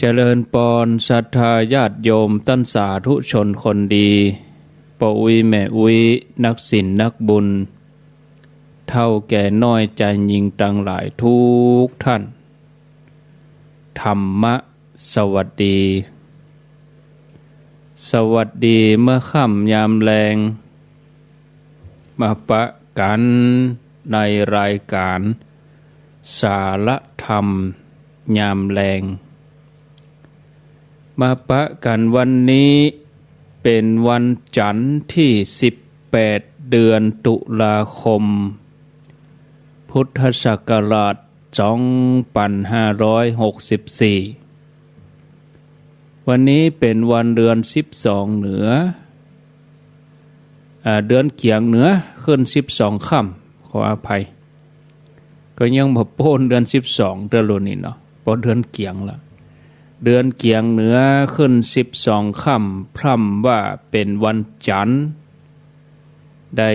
เจริญปอนศรัทธาญาติโยมตั้นสาธุชนคนดีปออุยแม่อุยนักศิลนักบุญเท่าแก่น้อยใจยิงตังหลายทุกท่านธรรมะสวัสดีสวัสดีเมื่อค่ำยามแลงมาปะกันในรายการสารธรรมยามแลงมาปะกันวันนี้เป็นวันจันทร์ที่18เดือนตุลาคมพุทธศักราช2564วันนี้เป็นวันเดือน12เหนือเดือนเกียงเหนือขึ้น12ค่ำขออภัยก็ยังบ่โป้นเดือน12เดือนโลนี่เนาะเพราะเดือนเกียงละเดือนเกียงเหนือขึ้น12ค่ำพร่ำว่าเป็นวันจันทร์ได้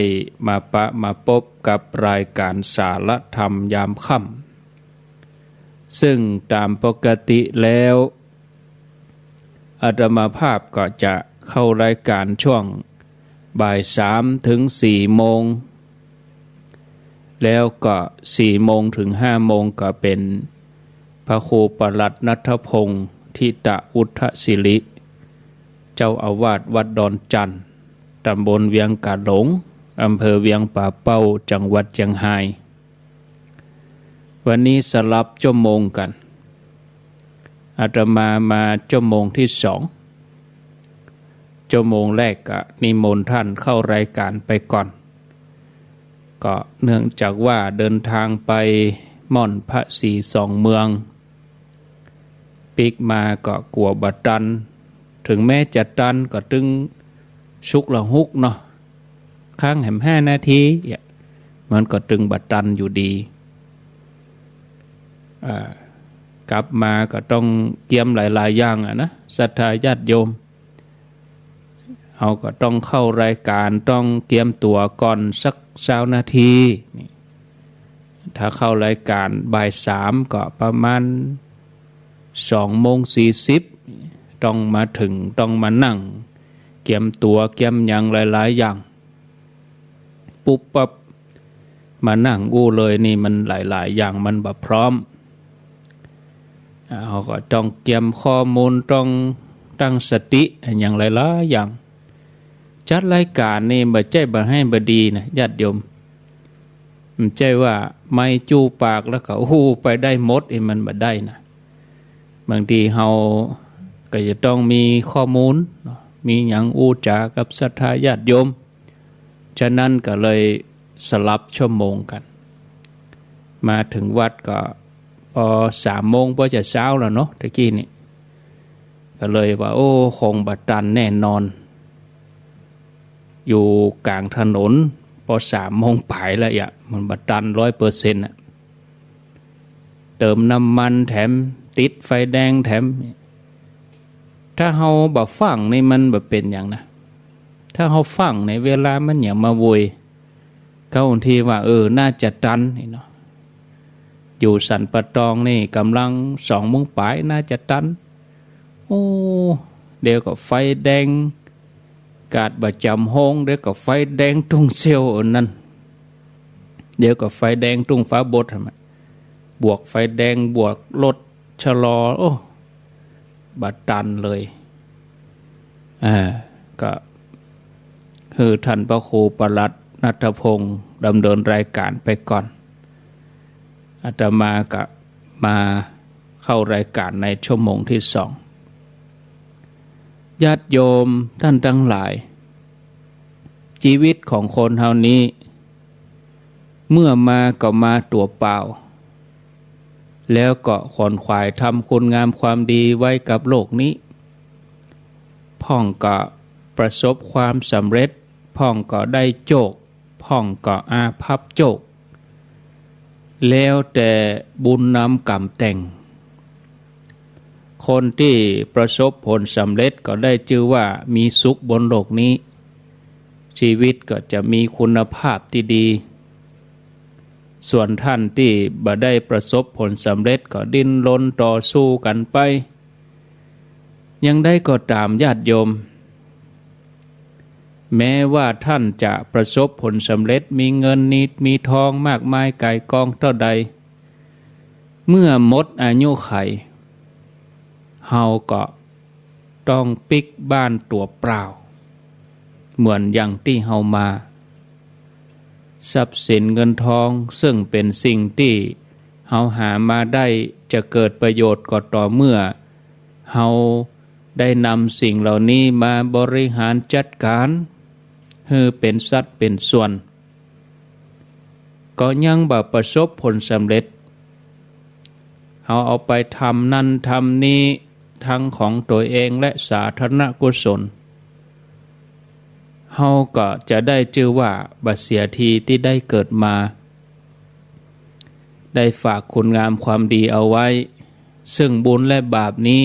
มาปะมาพบกับรายการสารธรรมยามค่ำซึ่งตามปกติแล้วอาตมาภาพก็จะเข้ารายการช่วงบ่าย3ถึง4โมงแล้วก็4โมงถึง5โมงก็เป็นพระครูปลัดณัฐพงศ์ทิตะอุทธศิริเจ้าอาวาสวัดดอนจันทร์ตำบลเวียงกาหลงอำเภอเวียงป่าเป้าจังหวัดเชียงรายวันนี้สลับชั่วโมงกันอาตมาชั่วโมงที่2ชั่วโมงแรกก็นิมนต์ท่านเข้ารายการไปก่อนก็เนื่องจากว่าเดินทางไปม่อนพระศรีสองเมืองปิกมาก็กลัวบัดตันถึงแม้จะตันก็ตึงชุกละหุกเนาะค้างแหม5นาทีมันก็ตึงบัดตันอยู่ดีกลับมาก็ต้องเตรียมหลายๆอย่างนะศรัทธาญาติโยมเอาก็ต้องเข้ารายการต้องเตรียมตัวก่อนสัก20นาทีถ้าเข้ารายการบ่าย3ก็ประมาณ2:40ต้องมาถึงต้องมานั่งเตรียมตัวเตรียมอย่างหลายๆอย่างปุ๊บปั๊บมานั่งกู้เลยนี่มันหลายๆอย่างมันบ่พร้อมเราก็ต้องเตรียมข้อมูลต้องตั้งสติอย่างหลายๆอย่างจัดรายการนี่บ่ใจบ่ให้บ่ดีนะญาติโยมมันใจว่าไม่จู้ปากแล้วก็ไปได้หมดมันบ่ได้นะบางทีเฮาก็จะต้องมีข้อมูลมีหยังจากับศรัทธาญาติโยมฉะนั้นก็เลยสลับชั่วโมงกันมาถึงวัดก็พอ3โมงพอจะเช้าแล้วเนาะตะกี้นี่ก็เลยว่าคงบัดตันแน่นอนอยู่กลางถนนพอ3โมงปลายแล้วมันบัดตัน 100% น่ะเติมน้ำมันแถมติดไฟแดงแถมถ้าเฮาบ่ฟังนี่มันบ่เป็นหยังนะถ้าเฮาฟังในเวลามันหยังมาโวยเขาบางทีว่าน่าจะตันนี่เนาะอยู่สันปะตองนี่กำลัง2โมงปลายน่าจะตันเดี๋ยวก็ไฟแดงกาดประจำห้องเดี๋ยวก็ไฟแดงทุ่งเซลนั่นเดี๋ยวก็ไฟแดงทุ่งฟ้าบดบวกไฟแดงบวกรถชะลอบัดตันเลยก็คือท่านพระครูปลัดณัฐพงศ์ดำเนินรายการไปก่อนอาตมาก็มาเข้ารายการในชั่วโมงที่2ญาติโยมท่านทั้งหลายชีวิตของคนเฮานี้เมื่อมาก็มาตัวเปล่าแล้วก็ขวนขวายทำคุณงามความดีไว้กับโลกนี้พ่องก็ประสบความสำเร็จพ่องก็ได้โชคพ่องก็อาภัพโชคแล้วแต่บุญนำกรรมแต่งคนที่ประสบผลสำเร็จก็ได้ชื่อว่ามีสุขบนโลกนี้ชีวิตก็จะมีคุณภาพที่ดี ส่วนท่านที่บ่ได้ประสบผลสำเร็จก็ดิ้นรนต่อสู้กันไป ยังได้ก็ตามญาติโยมแม้ว่าท่านจะประสบผลสำเร็จมีเงินนิดมีทองมากมายก่ายกองเท่าใดเมื่อหมดอายุไขเฮาก็ต้องปิกบ้านตัวเปล่าเหมือนอย่างที่เฮามาทรัพย์สินเงินทองซึ่งเป็นสิ่งที่เฮาหามาได้จะเกิดประโยชน์ก็ต่อเมื่อเฮาได้นำสิ่งเหล่านี้มาบริหารจัดการให้เป็นสัดเป็นส่วนก็ยังบ่ประสบผลสำเร็จเอาไปทำนั่นทำนี้ทั้งของตัวเองและสาธารณกุศลเฮาก็จะได้ชื่อว่าบัดเสียทีที่ได้เกิดมาได้ฝากคุณงามความดีเอาไว้ซึ่งบุญและบาปนี้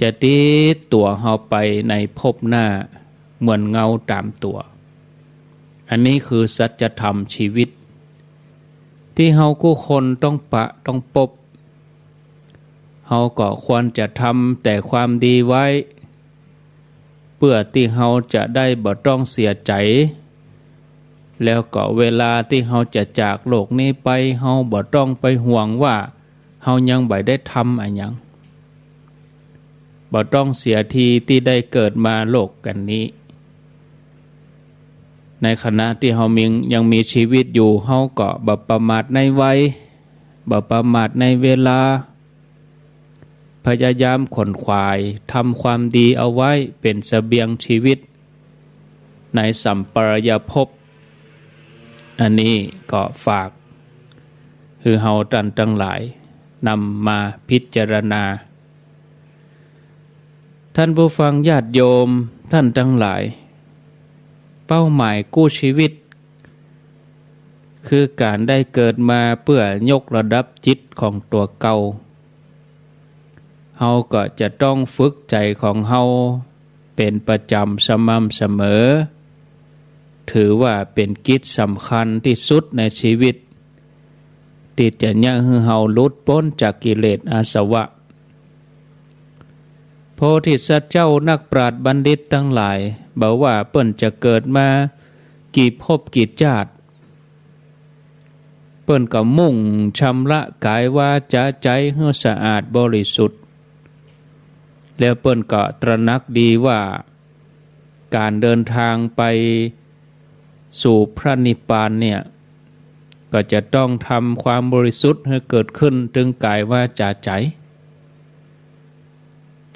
จะติดตัวเฮาไปในภพหน้าเหมือนเงาตามตัวอันนี้คือสัจธรรมชีวิตที่เฮากู้คนต้องปะต้องปบเฮาก็ควรจะทำแต่ความดีไว้เพื่อที่เฮาจะได้บ่ต้องเสียใจแล้วก็เวลาที่เฮาจะจากโลกนี้ไปเฮาบ่ต้องไปห่วงว่าเฮายังบ่ได้ทำอันหยังบ่ต้องเสียทีที่ได้เกิดมาโลกกันนี้ในขณะที่เฮายังมีชีวิตอยู่เฮาก็บ่ประมาทในวัยบ่ประมาทในเวลาพยายามขนขวายทำความดีเอาไว้เป็นเสบียงชีวิตในสัมปรายภพอันนี้ก็ฝากคือเฮาท่านทั้งหลายนำมาพิจารณาท่านผู้ฟังญาติโยมท่านทั้งหลายเป้าหมายกู้ชีวิตคือการได้เกิดมาเพื่อยกระดับจิตของตัวเก่าเฮาก็จะต้องฝึกใจของเฮาเป็นประจำสม่ำเสมอถือว่าเป็นกิจสำคัญที่สุดในชีวิตที่จะยังให้เฮาหลุดพ้นจากกิเลสอาสวะโพธิสัตว์เจ้านักปราชญ์บัณฑิตทั้งหลายบอกว่าเปิ้นจะเกิดมากี่ภพกี่ชาติเปิ้นก็มุ่งชำระกายวาจาใจให้สะอาดบริสุทธิ์แล้วเปิ้นก็ตระหนักดีว่าการเดินทางไปสู่พระนิพพานเนี่ยก็จะต้องทำความบริสุทธิ์ให้เกิดขึ้นถึงกายวาจาใจ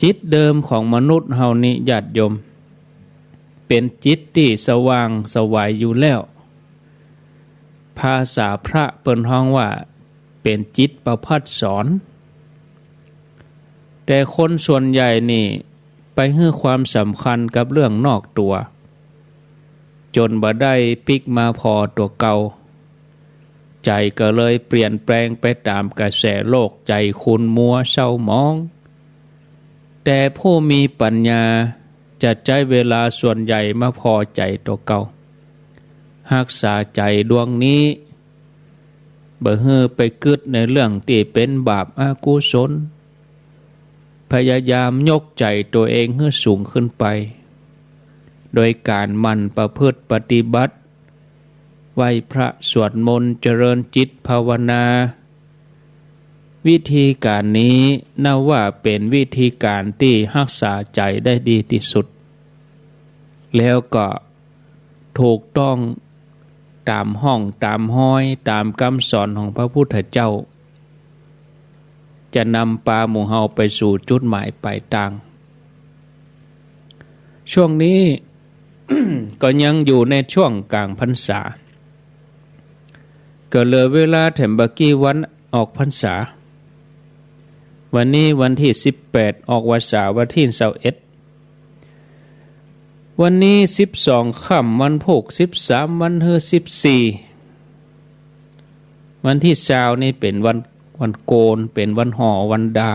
จิตเดิมของมนุษย์เฮานี้ญาติโยมเป็นจิตที่สว่างสวัยอยู่แล้วภาษาพระเปิ้นฮ้องว่าเป็นจิตประภัสสรแต่คนส่วนใหญ่นี่ไปให้ความสำคัญกับเรื่องนอกตัวจนบ่ได้ปิกมาพอตัวเก่าใจก็เลยเปลี่ยนแปลงไปตามกระแสโลกใจขุ่นมัวเศร้าหมองแต่ผู้มีปัญญาจะใช้เวลาส่วนใหญ่มาพอใจตัวเก่ารักษาใจดวงนี้บ่ฮือไปกึดในเรื่องที่เป็นบาปอกุศลพยายามยกใจตัวเองให้สูงขึ้นไปโดยการหมั่นประพฤติปฏิบัติไหว้พระสวดมนต์เจริญจิตภาวนาวิธีการนี้น่าว่าเป็นวิธีการที่รักษาใจได้ดีที่สุดแล้วก็ถูกต้องตามห้องตามห้อยตามคำสอนของพระพุทธเจ้าจะนำปาหมู่เฮาไปสู่จุดหมายปลายทางช่วงนี้ ก็ยังอยู่ในช่วงกลางพรรษาก็เหลือเวลาแถมบักกี้วันออกพรรษาวันนี้วันที่18ออกพรรษาวันที่21วันนี้12ค่ำวันพุธ13วันฮือ14วันที่20นี่เป็นวันโกนเป็นวันห่อวันดา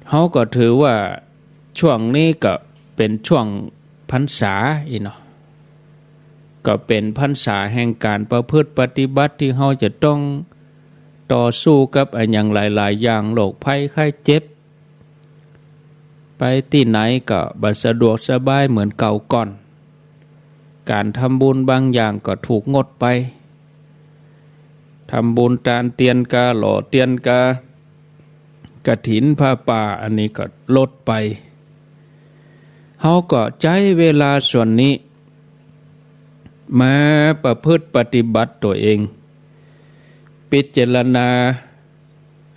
เขาก็ถือว่าช่วงนี้ก็เป็นช่วงพรรษาอีเนาะก็เป็นพรรษาแห่งการประพฤติปฏิบัติที่เขาจะต้อง ต่อสู้กับอันอย่างหลายๆอย่างโรคภัยไข้เจ็บไปที่ไหนก็บ่สะดวกสบายเหมือนเก่าก่อนการทำบุญบางอย่างก็ถูกงดไปทำบุญตานเตียนกาหล่อเตียนกากฐินผ้าป่าอันนี้ก็ลดไปเฮาก็ใช้เวลาส่วนนี้มาประพฤติปฏิบัติตัวเองพิจารณา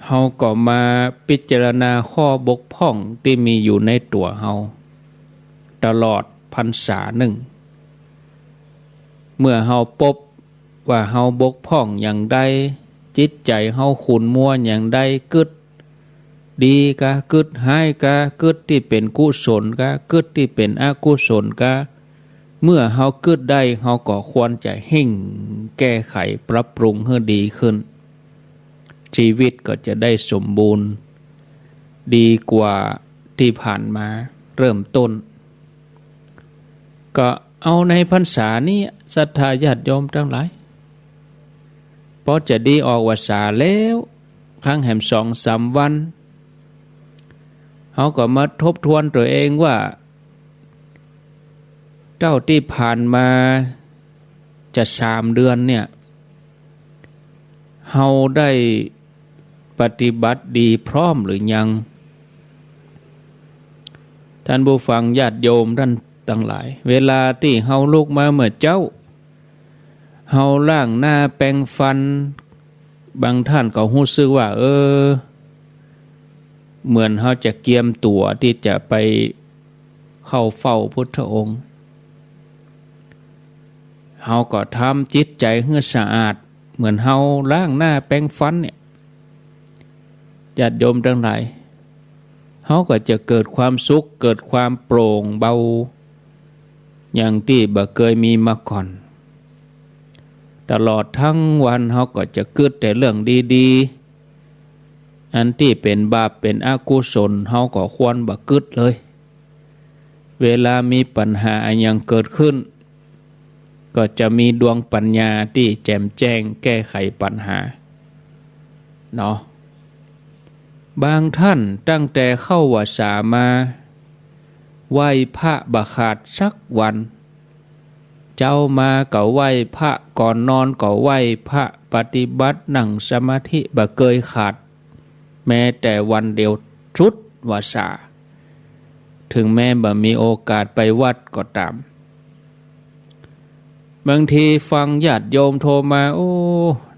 เฮาก็มาพิจารณาข้อบกพร่องที่มีอยู่ในตัวเฮาตลอดพรรษาหนึ่งเมื่อเฮาพบว่าเฮาบกพร่องอย่างใดจิตใจเฮาขุ่นมัวอย่างใดกึดดีกะกึดหายกะกึดที่เป็นกุศลกะกึดที่เป็นอกุศลกะเมื่อเฮากึดได้เฮาก็ควรจะเห่งแก้ไขปรับปรุงให้ดีขึ้นชีวิตก็จะได้สมบูรณ์ดีกว่าที่ผ่านมาเริ่มต้นก็เอาในพรรษานี้ศรัทธาญาติโยมทั้งหลายพอจะดีออกวาสาแล้วครั้งแห่ง2-3 วันเขาก็มาทบทวนตัวเองว่าเจ้าที่ผ่านมาจะ3 เดือนเนี่ยเขาได้ปฏิบัติดีพร้อมหรือยังท่านผู้ฟังญาติโยมท่านทั้งหลายเวลาที่เฮาลุกมาเมื่อเจ้าเฮาล้างหน้าแปรงฟันบางท่านก็รู้สึกว่าเหมือนเฮาจะเกียมตัวที่จะไปเข้าเฝ้าพุทธองค์เฮาก็ทำจิตใจให้สะอาดเหมือนเฮาล้างหน้าแปรงฟันเนี่ยญาติโยมทั้งหลายเฮาก็จะเกิดความสุขเกิดความโปร่งเบาอย่างที่บ่เคยมีมาก่อนตลอดทั้งวันเฮาก็จะคิดแต่เรื่องดีๆอันที่เป็นบาปเป็นอกุศลเฮาก็ควรบ่คิดเลยเวลามีปัญหาอันยังเกิดขึ้นก็จะมีดวงปัญญาที่แจ่มแจ้งแก้ไขปัญหาเนาะบางท่านตั้งแต่เข้าวาสามาไหว้พระบ่ขาดสักวันเจ้ามาก็ไหว้พระก่อนนอนก็ไหว้พระปฏิบัตินั่งสมาธิบ่เคยขาดแม้แต่วันเดียวชุดวาสาถึงแม้บ่มีโอกาสไปวัดก็ตามบางทีฟังญาติโยมโทรมา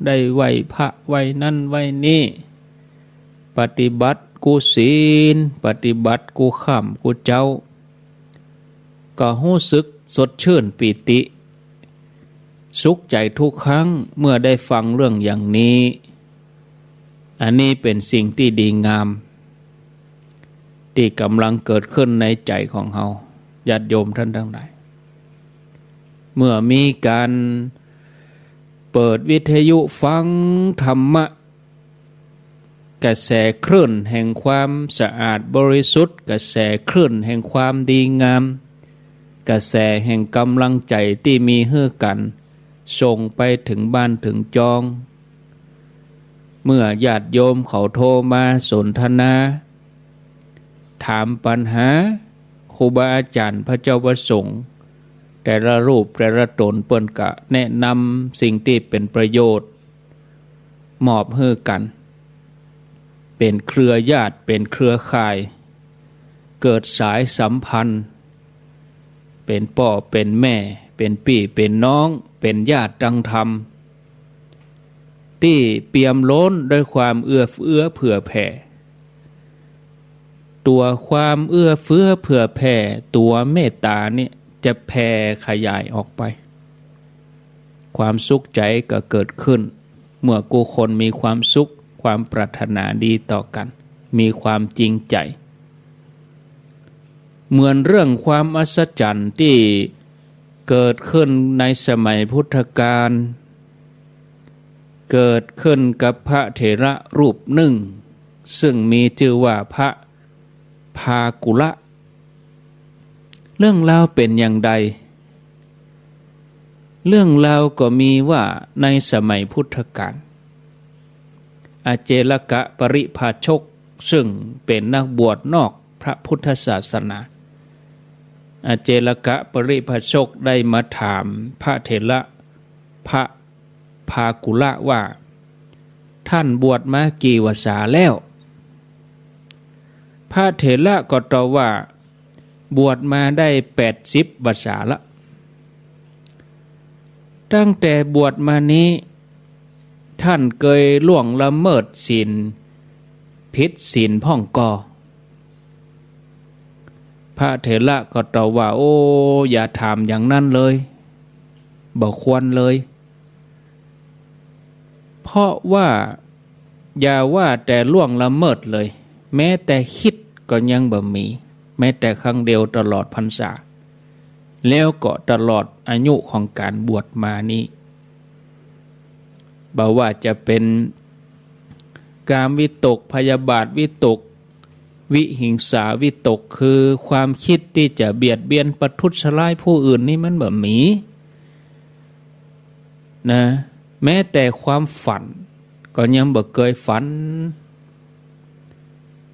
ได้ไหว้พระไหว้นั่นไหว้นี่ปฏิบัติกูศีลปฏิบัติกูข้ามกูเจ้าก็รู้สึกสดชื่นปิติสุขใจทุกครั้งเมื่อได้ฟังเรื่องอย่างนี้อันนี้เป็นสิ่งที่ดีงามที่กำลังเกิดขึ้นในใจของเฮาญาติโยมท่านทั้งหลายเมื่อมีการเปิดวิทยุฟังธรรมะกระแสคลื่นแห่งความสะอาดบริสุทธิ์กระแสคลื่นแห่งความดีงามกระแสแห่งกำลังใจที่มีให้กันส่งไปถึงบ้านถึงจองเมื่อญาติโยมเขาโทรมาสนทนาถามปัญหาครูบาอาจารย์พระเจ้าประสงค์แต่ละรูปแต่ละตนเปิ้นก็แนะนำสิ่งที่เป็นประโยชน์มอบให้กันเป็นเครือญาติเป็นเครือข่ายเกิดสายสัมพันธ์เป็นพ่อเป็นแม่เป็นพี่เป็นน้องเป็นญาติดังธรรมที่เปี่ยมล้นด้วยความเอื้อเฟื้อเผื่อแผ่ตัวความเอื้อเฟื้อเผื่อแผ่ตัวเมตตานี่จะแผ่ขยายออกไปความสุขใจก็เกิดขึ้นเมื่อกูคนมีความสุขความปรารถนาดีต่อกันมีความจริงใจเหมือนเรื่องความอัศจรรย์ที่เกิดขึ้นในสมัยพุทธกาลเกิดขึ้นกับพระเถระรูปหนึ่งซึ่งมีชื่อว่าพระภากุละเรื่องราวเป็นอย่างใดเรื่องราวก็มีว่าในสมัยพุทธกาล อาเจลกะปริภาชกซึ่งเป็นนักบวชนอกพระพุทธศาสนาอาเจลกะปริภาชกได้มาถามพระเถระพระภากุละว่าท่านบวชมากี่วสาแล้วพระเถระก็ตอบว่าบวชมาได้80 วสาละตั้งแต่บวชมานี้ท่านเคยล่วงละเมิดศีลผิดศีลพ่องกอพระเถระก็ตอบว่าโอ้อย่าถามอย่างนั้นเลยบ่ควรเลยเพราะว่าอย่าว่าแต่ล่วงละเมิดเลยแม้แต่คิดก็ยังบ่มีแม้แต่ครั้งเดียวตลอดพรรษาแล้วก็ตลอดอายุของการบวชมานี้บ่ว่าจะเป็นกามวิตกพยาบาทวิตกวิหิงสาวิตกคือความคิดที่จะเบียดเบียนประทุษร้ายผู้อื่นนี่มันบ่มีนะแม้แต่ความฝันก็ยังบ่เคยฝัน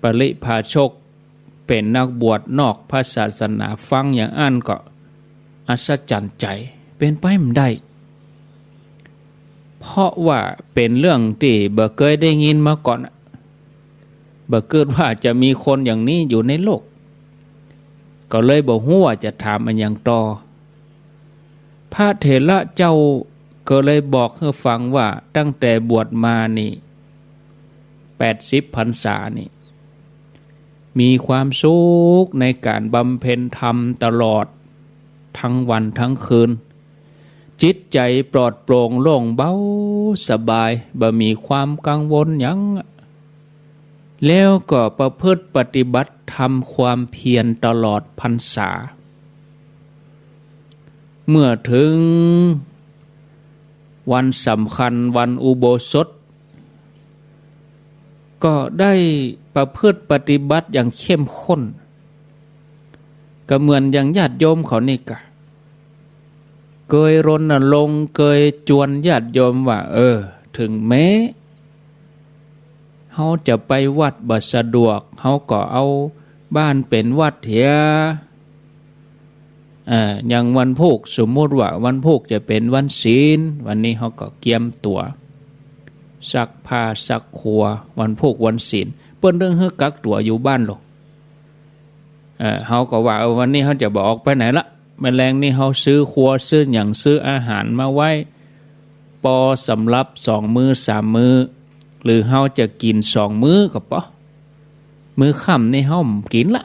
ปริภาชกเป็นนักบวชนอกพระศาสนาฟังอย่างอันก็อัศจรรย์ใจเป็นไปไม่ได้เพราะว่าเป็นเรื่องที่บ่เคยได้ยินมาก่อนบ่เกิดว่าจะมีคนอย่างนี้อยู่ในโลกก็เลยบ่ฮู้ว่าจะถามอันอย่างต่อพระเถระเจ้าก็เลยบอกให้ฟังว่าตั้งแต่บวชมานี่80 พรรษานี่มีความสุขในการบำเพ็ญธรรมตลอดทั้งวันทั้งคืนจิตใจปลอดโปร่งโล่งเบาสบายบ่มีความกังวลหยังแล้วก็ประพฤติปฏิบัติทำความเพียรตลอดพรรษาเมื่อถึงวันสำคัญวันอุโบสถก็ได้ประพฤติปฏิบัติอย่างเข้มข้นก็เหมือนอย่างญาติโยมเขานี่กะเคยรณรงค์เคยจวนญาติโยมว่าถึงแม้เขาจะไปวัดบ่สะดวกเขาก็เอาบ้านเป็นวัดเถียอย่างวันพุธสมมติว่าวันพุธจะเป็นวันศีลวันนี้เขาก็เกียมตัวซักผ้าซักครัววันพุธวันศีลเปิ้นเรื่องเฮากักตัวอยู่บ้านหรอกเขาก็ว่าวันนี้เขาจะบอกออกไปไหนละแมลงนี่เขาซื้อครัวซื้ออย่างซื้ออาหารมาไว้ปอสำรับ2 มื้อ3 มื้อหรือเขาจะกิน2 มื้อก็พอมื้อค่ำนี่เขากินละ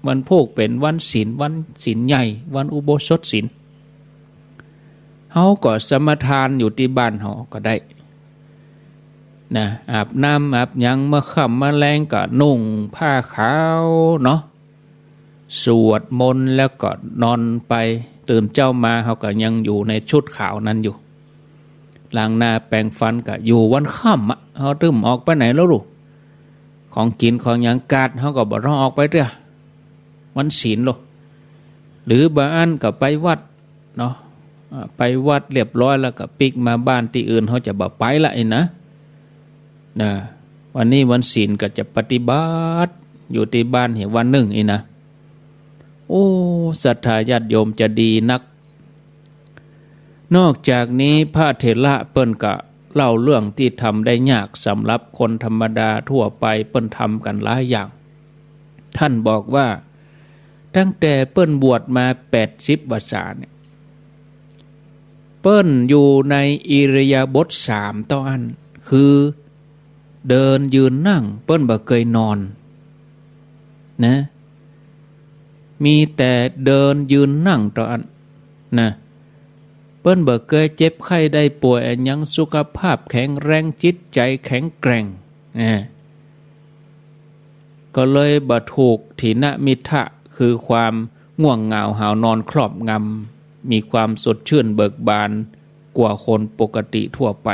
วันพุธเป็นวันศีลใหญ่วันอุโบสถศีลเขาก็สมทานอยู่ที่บ้านเขาก็ได้นะอาบน้ำอาบหยังเมื่อค่ำมาแลงก็นุ่งผ้าขาวเนาะสวดมนต์แล้วก็นอนไปตื่นเจ้ามาเขาก็ยังอยู่ในชุดขาวนั้นอยู่ล้างหน้าแปรงฟันก็อยู่วันค่ำเขาตึมออกไปไหนแล้วลูกของกินของหยังกาดเขาก็บ่ต้องออกไปเด้อวันศีลลูกหรือบางอันก็ไปวัดเนาะไปวัดเรียบร้อยแล้วก็ปิกมาบ้านที่อื่นเขาจะบ่ไปละนะวันนี้วันศีลก็จะปฏิบัติอยู่ที่บ้านเห็นวันหนึ่งนะโอ้ศรัทธาญาติโยมจะดีนักนอกจากนี้พระเถระเปิ้นก็เล่าเรื่องที่ทำได้ยากสำหรับคนธรรมดาทั่วไปเปิ้นทำกันหลายอย่างท่านบอกว่าตั้งแต่เปิ้นบวชมา80 พรรษาเนี่ยเปิ้นอยู่ในอิริยาบถ3ต่ออันคือเดินยืนนั่งเปิ้นบ่เคยนอนนะมีแต่เดินยืนนั่งต่ออันนะเปิ้นบ่เคยเจ็บไข้ได้ป่วยอันยังสุขภาพแข็งแรงจิตใจแข็งแกร่งก็เลยบ่ถูกถีนมิทะคือความง่วงเหงาหาวนอนครอบงำมีความสดชื่นเบิกบานกว่าคนปกติทั่วไป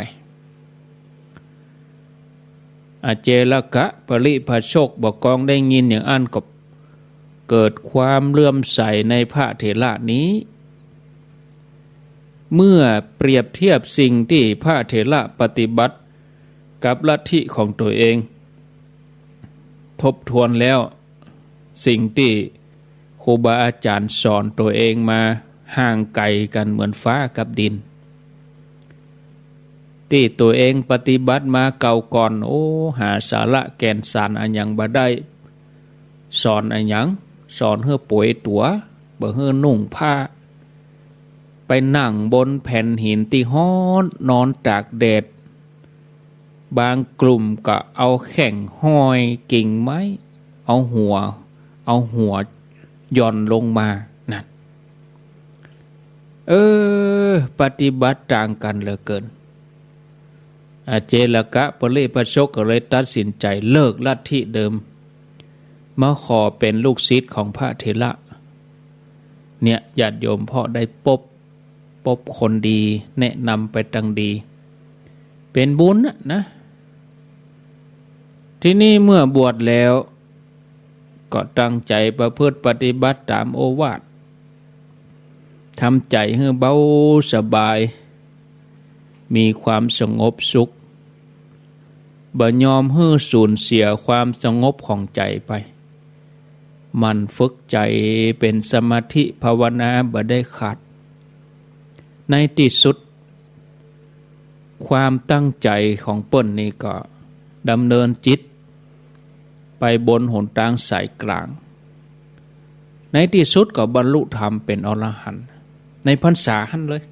อาเจลกะปริภาชกบอกกองได้ยินอย่างอันก็เกิดความเลื่อมใสในพระเถระนี้เมื่อเปรียบเทียบสิ่งที่พระเถระปฏิบัติ กับลัทธิของตัวเองทบทวนแล้วสิ่งที่ครูบาอาจารย์สอนตัวเองมาห่างไกลกันเหมือนฟ้ากับดินที่ตัวเองปฏิบัติมาเก่าก่อนหาสาระแก่นสารอันยังบ่ได้สอนอันยังสอนเฮือป่วยตัวบ่เฮือนุ่งผ้าไปนั่งบนแผ่นหินที่ฮ้อนนอนตากแดดบางกลุ่มก็เอาแข่งห้อยกิ่งไม้เอาหัวย่อนลงมานั่นปฏิบัติต่างกันเหลือเกินอาเจลกะปริปัสสกก็เลยตัดสินใจเลิกลัทธิเดิมมาขอเป็นลูกศิษย์ของพระเถระเนี่ยญาติโยมพ่อได้พบคนดีแนะนำไปตังดีเป็นบุญนะที่นี่เมื่อบวชแล้วก็ตั้งใจประพฤติปฏิบัติตามโอวาททำใจให้เบาสบายมีความสงบสุขบ่ยอมให้สูญเสียความสงบของใจไปมันฝึกใจเป็นสมาธิภาวนาบ่ได้ขาดในที่สุดความตั้งใจของเปิ้นนี่ก็ดำเนินจิตไปบนหนทางสายกลางในที่สุดก็บรรลุธรรมเป็นอรหันต์ในพรรษาหันเลย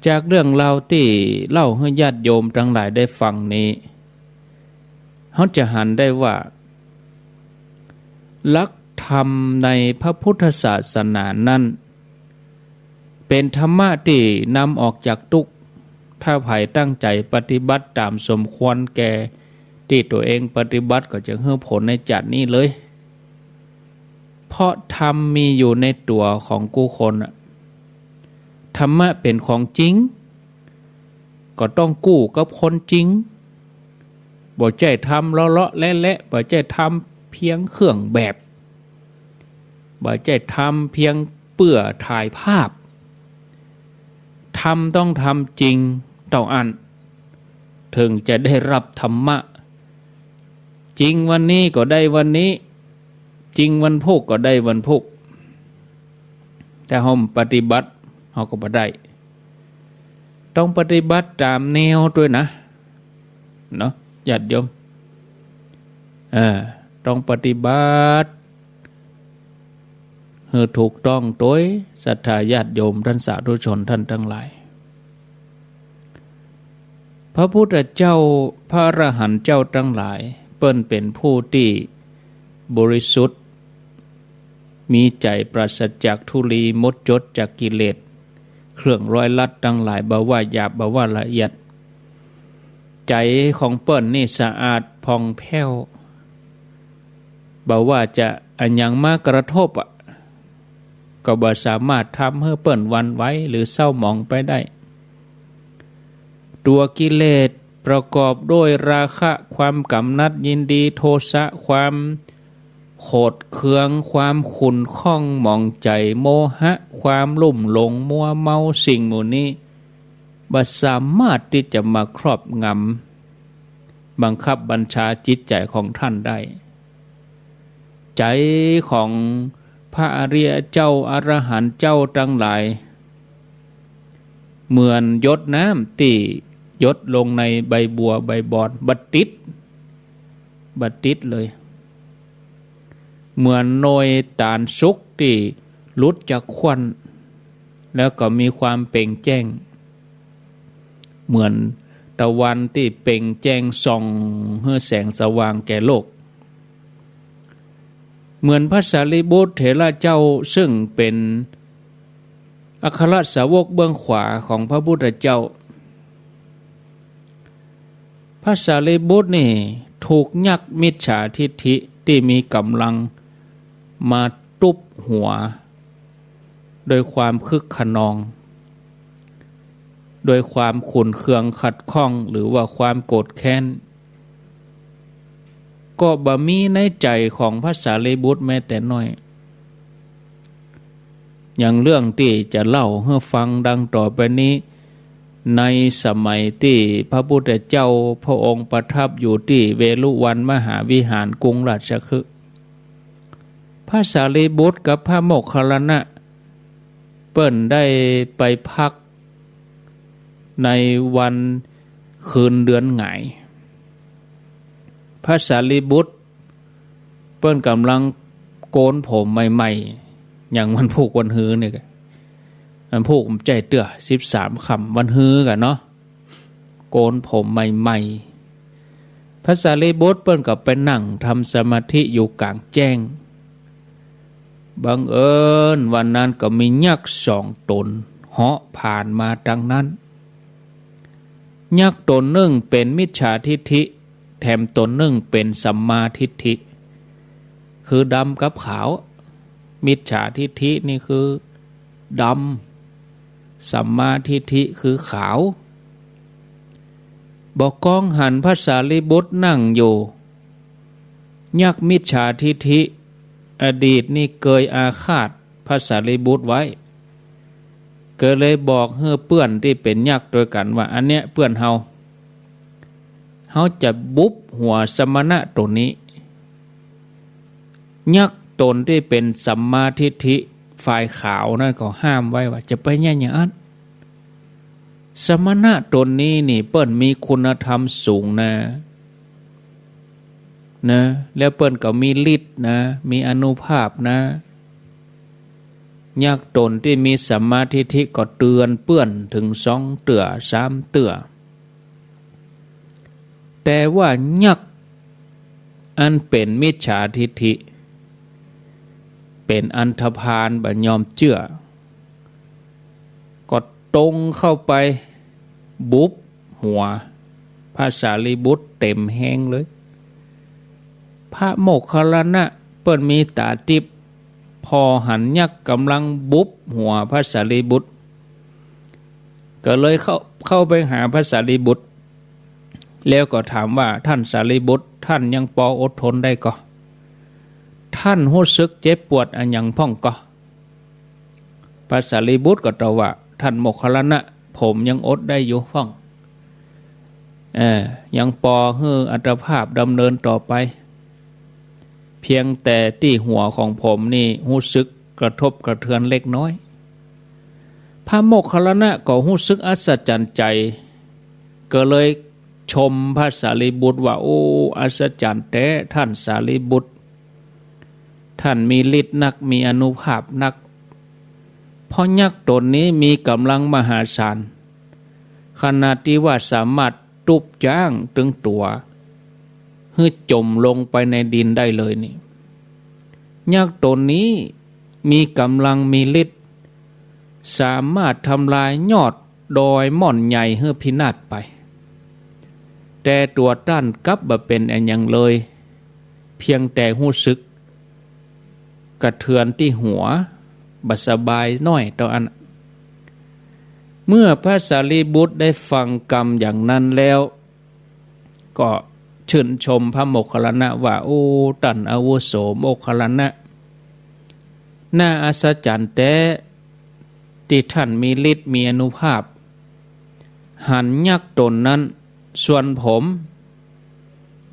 จากเรื่องราวที่เล่าให้ญาติโยมทั้งหลายได้ฟังนี้เขาจะหันได้ว่าหลักธรรมในพระพุทธศาสนานั้นเป็นธรรมะที่นำออกจากทุกข์ถ้าใครตั้งใจปฏิบัติตามสมควรแก่ที่ตัวเองปฏิบัติก็จะให้ผลในจัดนี้เลยเพราะธรรมมีอยู่ในตัวของกูคนธรรมะเป็นของจริงก็ต้องกู้กับคนจริงบ่ใจทำเลาะๆและๆบ่ใจทำเพียงเครื่องแบบบ่ใจทำเพียงเปื่อถ่ายภาพทำต้องทำจริงต้องอันถึงจะได้รับธรรมะจริงวันนี้ก็ได้วันนี้จริงวันพุธก็ได้วันพุธแต่ห้องปฏิบัติเขาก็บ่ได้ต้องปฏิบัติตามแนวด้วยนะเนาะญาติโยมต้องปฏิบัติให้ถูกต้องโดยศรัทธาญาติโยมท่านสาธุชนท่านทั้งหลายพระพุทธเจ้าพระอรหันต์เจ้าทั้งหลายเปิ้นเป็นผู้ที่บริสุทธิ์มีใจปราศจากทุลีมดจดจากกิเลสเครื่องร้อยลัดทั้งหลายบ่ว่าหยาบบ่ว่าละเอียดใจของเปิ้นนี่สะอาดผ่องแผ้วบ่ว่าจะอันยังมากระทบก็บ่สามารถทำให้เปิ้นหวั่นไหวหรือเศร้าหมองไปได้ตัวกิเลสประกอบด้วยราคะความกำหนัดยินดีโทสะความโขดเคืองความขุ่นข้องหมองใจโมหะความลุ่มหลงมัวเมาสิ่งหมู่นี้บ่สามารถที่จะมาครอบงำบังคับบัญชาจิตใจของท่านได้ใจของพระอริยเจ้าอรหันต์เจ้าทั้งหลายเหมือนหยดน้ำที่หยดลงในใบบัวใบบอนบัดติดเลยเหมือนโนยตาลสุกที่หลุดจากควันแล้วก็มีความเปล่งแจ้งเหมือนตะวันที่เปล่งแจ้งส่องให้แสงสว่างแก่โลกเหมือนพระสารีบุตรเถระเจ้าซึ่งเป็นอัครสาวกเบื้องขวาของพระพุทธเจ้าพระสารีบุตรนี่ถูกยักษ์มิจฉาทิฏฐิที่มีกำลังมาตุบหัวโดยความคึกขนองโดยความขุ่นเคืองขัดข้องหรือว่าความโกรธแค้นก็บ่มีในใจของพระสารีบุตรแม้แต่น้อยอย่างเรื่องที่จะเล่าให้ฟังดังต่อไปนี้ ในสมัยที่พระพุทธเจ้าพระองค์ประทับอยู่ที่เวฬุวันมหาวิหารกรุงราชคฤห์พระสารีบุตรกับพระโมคคัลลานะเปิ้นได้ไปพักในวันคืนเดือนหงายพระสารีบุตรเปิ้นกำลังโกนผมใหม่ๆอย่างวันผูกวันฮื้อเนี่ยมันผูกใจเตื้อ13 ค่ำวันฮื้อกันเนาะโกนผมใหม่ๆพระสารีบุตรเปิ้นก็ไปนั่งทำสมาธิอยู่กลางแจ้งบังเอิญวันนั้นก็มียักษ์2 ตนเหาะผ่านมาดังนั้นยักษ์ตนหนึ่งเป็นมิจฉาทิฏฐิแถมตนหนึ่งเป็นสัมมาทิฏฐิคือดำกับขาวมิจฉาทิฏฐินี่คือดำสัมมาทิฏฐิคือขาวบอกกองหันพระสารีบุตรนั่งอยู่ยักษ์มิจฉาทิฏฐิอดีตนี่เคยอาฆาตพระสารีบุตรไว้ก็เลยบอกเฮ้อเปื้อนที่เป็นยักษ์ด้วยกันว่าอันเนี้ยเปื้อนเฮาจะบุบหัวสมณะตัวนี้ยักษ์ตนที่เป็นสัมมาทิฏฐิฝ่ายขาวนั่นก็ห้ามไว้ว่าจะไปแย่อย่างนั้นสมณะตนนี้นี่เปิ้นมีคุณธรรมสูงนะแล้วเปิ้นก็มีฤทธิ์นะมีอานุภาพนะยักษ์ตนที่มีสัมมาทิฏฐิก็เตือนเปื้อนถึง2 เตือ3 เตือแต่ว่ายักษ์อันเป็นมิจฉาทิฏฐิเป็นอันธพาลบ่ยอมเชื่อก็ตรงเข้าไปบุบหัวพระสารีบุตรเต็มแห้งเลยพระโมคคัลลานะเปิ้นมีตาทิพย์พอหันยักษ์กำลังบุบหัวพระสารีบุตรก็เลยเข้าไปหาพระสารีบุตรแล้วก็ถามว่าท่านสารีบุตรท่านยังพออดทนได้ก็ท่านรู้สึกเจ็บปวดอันยังพ่องก็พระสารีบุตรก็ตอบว่าท่านโมคคัลลานะผมยังอดได้อยู่พ่องยังพอให้อัตภาพดำเนินต่อไปเพียงแต่ที่หัวของผมนี่รู้สึกกระทบกระเทือนเล็กน้อยพระโมคคัลลานะก็รู้สึกอัศจรรย์ใจก็เลยชมพระสารีบุตรว่าโอ้อัศจรรย์แต่ท่านสารีบุตรท่านมีฤทธิ์นักมีอานุภาพนักเพราะยักษ์ตนนี้มีกำลังมหาศาลขนาดที่ว่าสามารถตุบจ้างถึงตัวให้จมลงไปในดินได้เลยนี่ยักษ์ตนนี้มีกำลังมีฤทธิ์สามารถทำลายยอดดอยม่อนใหญ่ให้พินาศไปแต่ตัวต้านกลับบ่เป็นอันยังเลยเพียงแต่รู้สึกกระเทือนที่หัวบ่สบายน้อยต่ออันเมื่อพระสารีบุตรได้ฟังกรรมอย่างนั้นแล้วก็ชื่นชมพระโมคคัลลานะว่าโอ้ท่านอาวุโสโมคคัลลานะน่าอัศจรรย์แต่ที่ท่านมีฤทธิ์มีอานุภาพหันยักษ์ตนนั้นส่วนผม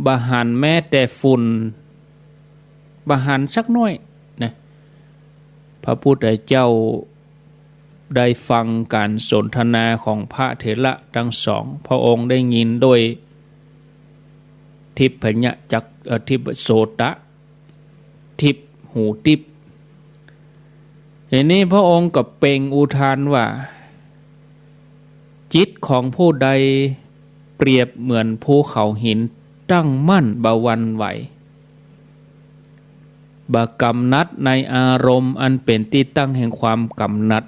บ่หันแม้แต่ฝุ่นบ่หันสักน้อยนะพระพุทธเจ้าได้ฟังการสนทนาของพระเถระทั้ง 2พระองค์ได้ยินโดยทิพยจักทิพโสตะทิพหูทิพทีนี้พระองค์ก็เปล่งอุทานว่าจิตของผู้ใดเปรียบเหมือนภูเขาหินตั้งมั่นบ่หวั่นไหวบ่กำนัดในอารมณ์อันเป็นที่ตั้งแห่งความกำนัด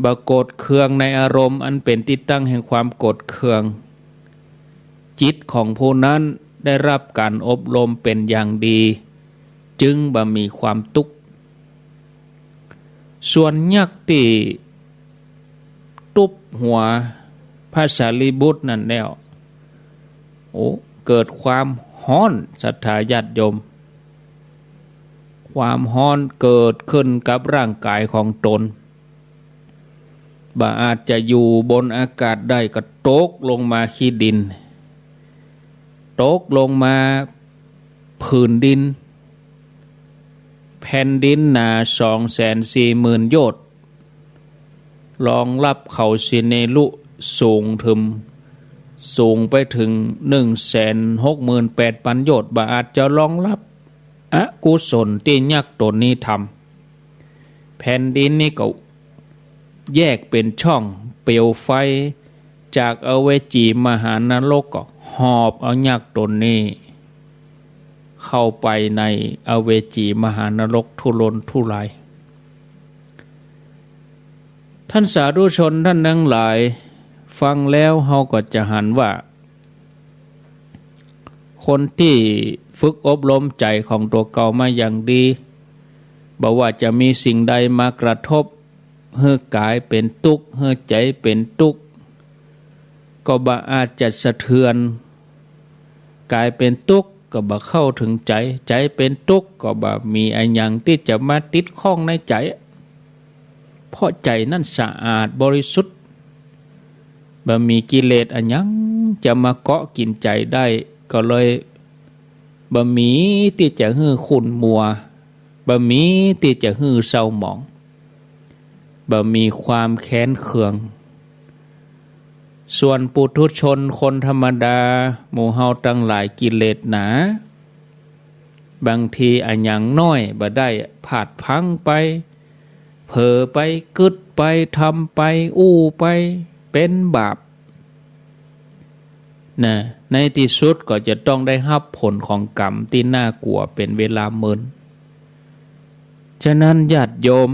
บ่โกรธเคืองในอารมณ์อันเป็นที่ตั้งแห่งความโกรธเคืองจิตของผู้นั้นได้รับการอบรมเป็นอย่างดีจึงบ่มีความทุกข์ส่วนยักษ์ที่ตุบหัวพระสารีบุตรนั่นแล้วเกิดความฮ้อนศรัทธาญาติโยมความฮ้อนเกิดขึ้นกับร่างกายของตน บ่อาจจะอยู่บนอากาศได้ก็ตกลงมาขี้ดินตกลงมาผืนดินแผ่นดินหนา 240,000 โยชน์รองรับเขาสิเนลุสูงไปถึง 168,000 โยชน์บ่อาจจะรองรับอกุศลที่ยักษ์ตนนี้ทำแผ่นดินนี้ก็แยกเป็นช่องเปลวไฟจากอเวจีมหานรกก็หอบเอายักษ์ตนนี้เข้าไปในอเวจีมหานรกทุรนทุรายท่านสาธุชนท่านทั้งหลายฟังแล้วเฮาก็จะหันว่าคนที่ฝึกอบรมใจของตัวเก่ามาอย่างดีบอกว่าจะมีสิ่งใดมากระทบให้กายเป็นทุกข์ให้ใจเป็นทุกข์ก็บ่อาจจะสะเทือนกายเป็นทุกข์ก็บ่เข้าถึงใจใจเป็นทุกข์ก็บ่มีอันยังที่จะมาติดข้องในใจเพราะใจนั่นสะอาดบริสุทธิ์บ่มีกิเลสอันยังจะมาเกาะกินใจได้ก็เลยบ่มีที่จะฮื้อขุ่นมัวบ่มีที่จะฮื้อเศร้าหมองบ่มีความแค้นเคืองส่วนปุถุชนคนธรรมดาหมู่เฮาตั้งหลายกิเลสหนาบางทีอันยังน้อยบ่ได้ผาดพังไปเผลอไปกึดไปทำไปอู้ไปเป็นบาปนะในที่สุดก็จะต้องได้รับผลของกรรมที่น่ากลัวเป็นเวลาเมินฉะนั้นญาติโยม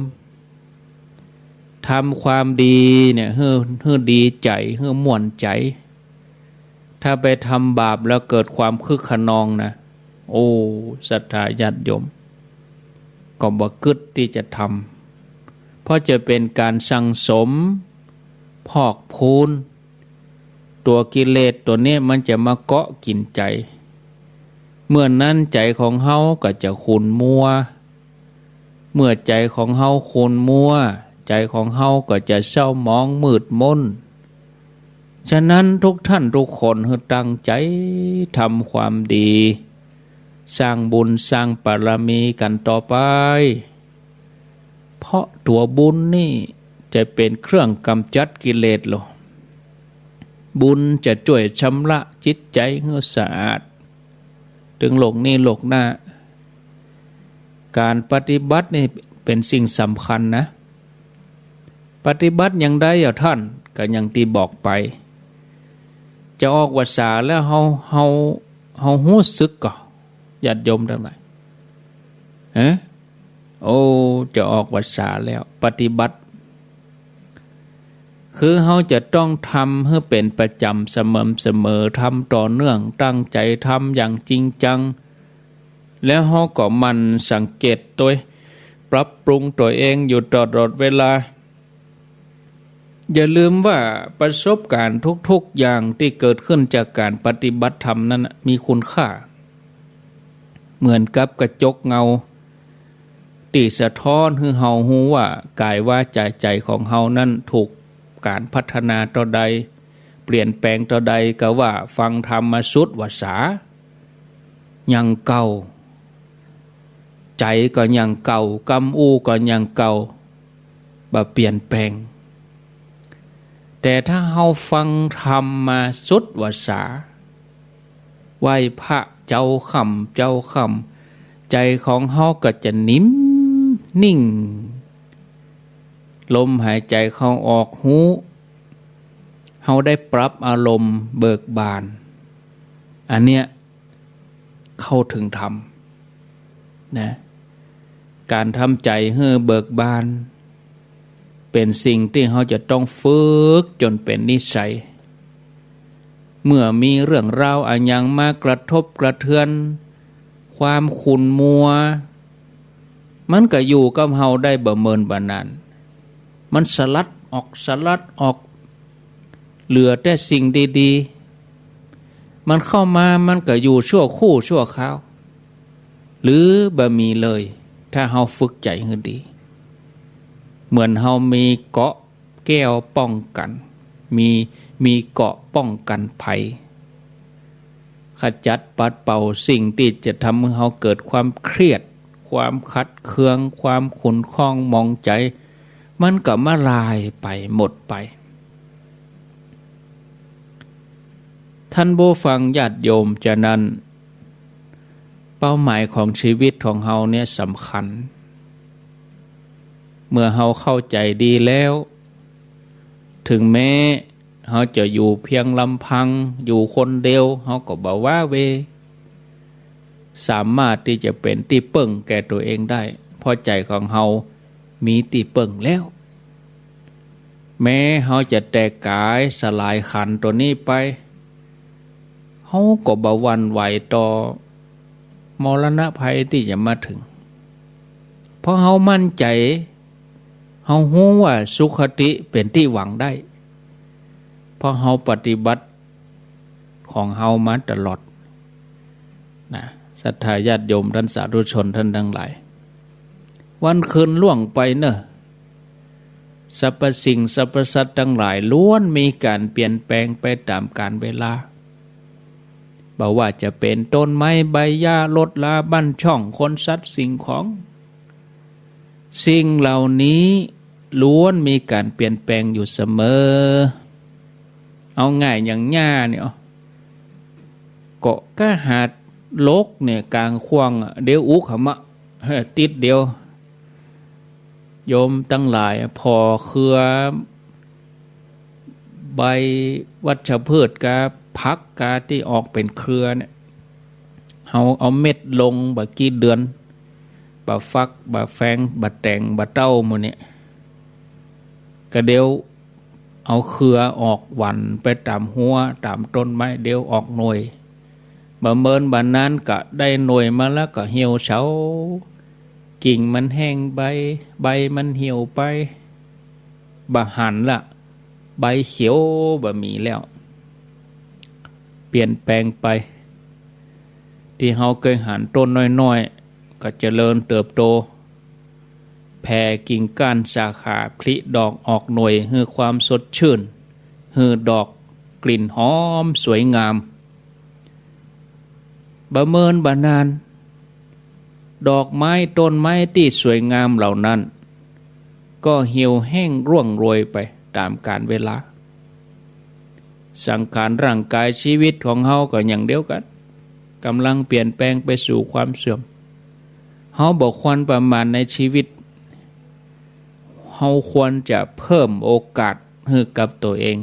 ทำความดีเนี่ยให้ดีใจให้ม่วนใจถ้าไปทำบาปแล้วเกิดความคึกขนองนะโอ้ศรัทธาญาติโยมก็บ่กึดที่จะทำเพราะจะเป็นการสั่งสมพอกพูนตัวกิเลสตัวนี้มันจะมาเกาะกินใจเมื่อนั้นใจของเฮาก็จะขุ่นมัวเมื่อใจของเฮาขุ่นมัวใจของเฮาก็จะเศร้าหมองมืดมนฉะนั้นทุกท่านทุกคนให้ตั้งใจทำความดีสร้างบุญสร้างบารมีกันต่อไปเพราะตัวบุญนี่จะเป็นเครื่องกำจัดกิเลสหรอบุญจะช่วยชำระจิตใจให้สะอาดถึงโลกนี้โลกหน้าการปฏิบัตินี่เป็นสิ่งสำคัญนะปฏิบัติอย่างใดท่านก็อย่างที่บอกไปจะออกวาสาแล้วเฮารู้สึกก็ญาติโยมทั้งหลายโอ้จะออกวาสาแล้วปฏิบัติคือเฮาจะต้องทำให้เป็นประจำเสมอทำต่อเนื่องตั้งใจทำอย่างจริงจังแล้วเฮาก็มันสังเกตตัวปรับปรุงตัวเองอยู่ตลอดเวลาอย่าลืมว่าประสบการณ์ทุกๆอย่างที่เกิดขึ้นจากการปฏิบัติธรรมนั้นมีคุณค่าเหมือนกับกระจกเงาที่สะท้อนให้เฮารู้ว่ากายว่าใจของเฮานั้นถูกการพัฒนาต่อใดเปลี่ยนแปลงต่อใดก็ว่าฟังธรรมมาสุดวาสายังเก่าใจก็ยังเก่ากำอู้ก็ยังเก่าบ่เปลี่ยนแปลงแต่ถ้าเฮาฟังธรรมมาสุดวาสาไหว้พระเจ้าค่ำใจของเฮาก็จะนิ่มนิ่งลมหายใจเข้าออกหูเฮาได้ปรับอารมณ์เบิกบานอันเนี้ยเข้าถึงธรรมนะการทำใจให้เบิกบานเป็นสิ่งที่เฮาจะต้องฝึกจนเป็นนิสัยเมื่อมีเรื่องราวอันยังมากระทบกระเทือนความขุ่นมัวมันก็อยู่กับเฮาได้บ่เมินบ่นานมันสลัดออกเหลือแต่สิ่งดีๆมันเข้ามามันก็อยู่ชั่วคู่ชั่วคราวหรือบ่มีเลยถ้าเฮาฝึกใจให้ดีเหมือนเฮามีเกาะ แก้วป้องกันมีเกราะป้องกันภัยขจัดปัดเป่าสิ่งที่จะทำให้เราเกิดความเครียดความขัดเคืองความขุ่นข้องมองใจมันก็มาลายไปหมดไปท่านผู้ฟังญาติโยมฉะนั้นเป้าหมายของชีวิตของเราเนี่ยสำคัญเมื่อเราเข้าใจดีแล้วถึงแม้เราจะอยู่เพียงลำพังอยู่คนเดียวเราก็บ่ว่าเวสามารถที่จะเป็นที่ปึ้งแก่ตัวเองได้เพราะใจของเรามีที่ปึ้งแล้วแม้เราจะแตกกายสลายขันธ์ตัวนี้ไปเราก็บ่หวั่นไหวต่อมรณะภัยที่จะมาถึงเพราะเรามั่นใจเรารู้ว่าสุคติเป็นที่หวังได้เพราะเราปฏิบัติของเรามาตลอดนะศรัทธาญาติโยมท่านสาธุชนท่านทั้งหลายวันคืนล่วงไปเนอะสรรพสิ่งสรรพสัตว์ทั้งหลายล้วนมีการเปลี่ยนแปลงไปตามกาลเวลาบ่ว่าจะเป็นต้นไม้ใบหญ้ารถลาบ้านช่องคนสัตว์สิ่งของสิ่งเหล่านี้ล้วนมีการเปลี่ยนแปลงอยู่เสมอเอาง่ายอย่างหญ้าเนี่ยเกาะก็หาดลกเนี่ยกลางควงเดี๋ยวอุกหมะติดเดียวโยมตั้งหลายพอเครือใบวัชพืชกาพักกาที่ออกเป็นเครือเนี่ยเอาเม็ดลงบะกี่เดือนบะฟักบะแฟงบะแตงบะเต้าหมดเนี่ยก็เดี๋ยวเอาเครือออกหวันไปตามหัวตามต้นไม้เดี๋ยวออกหน่วยบะเมินบะนั้นก็ได้หน่วยมาแล้วก็เหี่ยวเฉากิ่งมันแห้งใบมันเหี่ยวไปบะหันละใบเขียวบะมีแล้วเปลี่ยนแปลงไปที่เฮาเคยหันต้นน้อยๆก็เจริญเติบโตแผ่กิ่งก้านสาขาผลิดอกออกหน่วยให้ความสดชื่นให้ดอกกลิ่นหอมสวยงามบะเมินบะนานดอกไม้ต้นไม้ที่สวยงามเหล่านั้นก็เหี่ยวแห้งร่วงโรยไปตามกาลเวลาสังขารร่างกายชีวิตของเฮาก็อย่างเดียวกันกำลังเปลี่ยนแปลงไปสู่ความเสื่อมเฮาบ่ควรประมาทในชีวิตเฮาควรจะเพิ่มโอกาสให้กับตัวเอง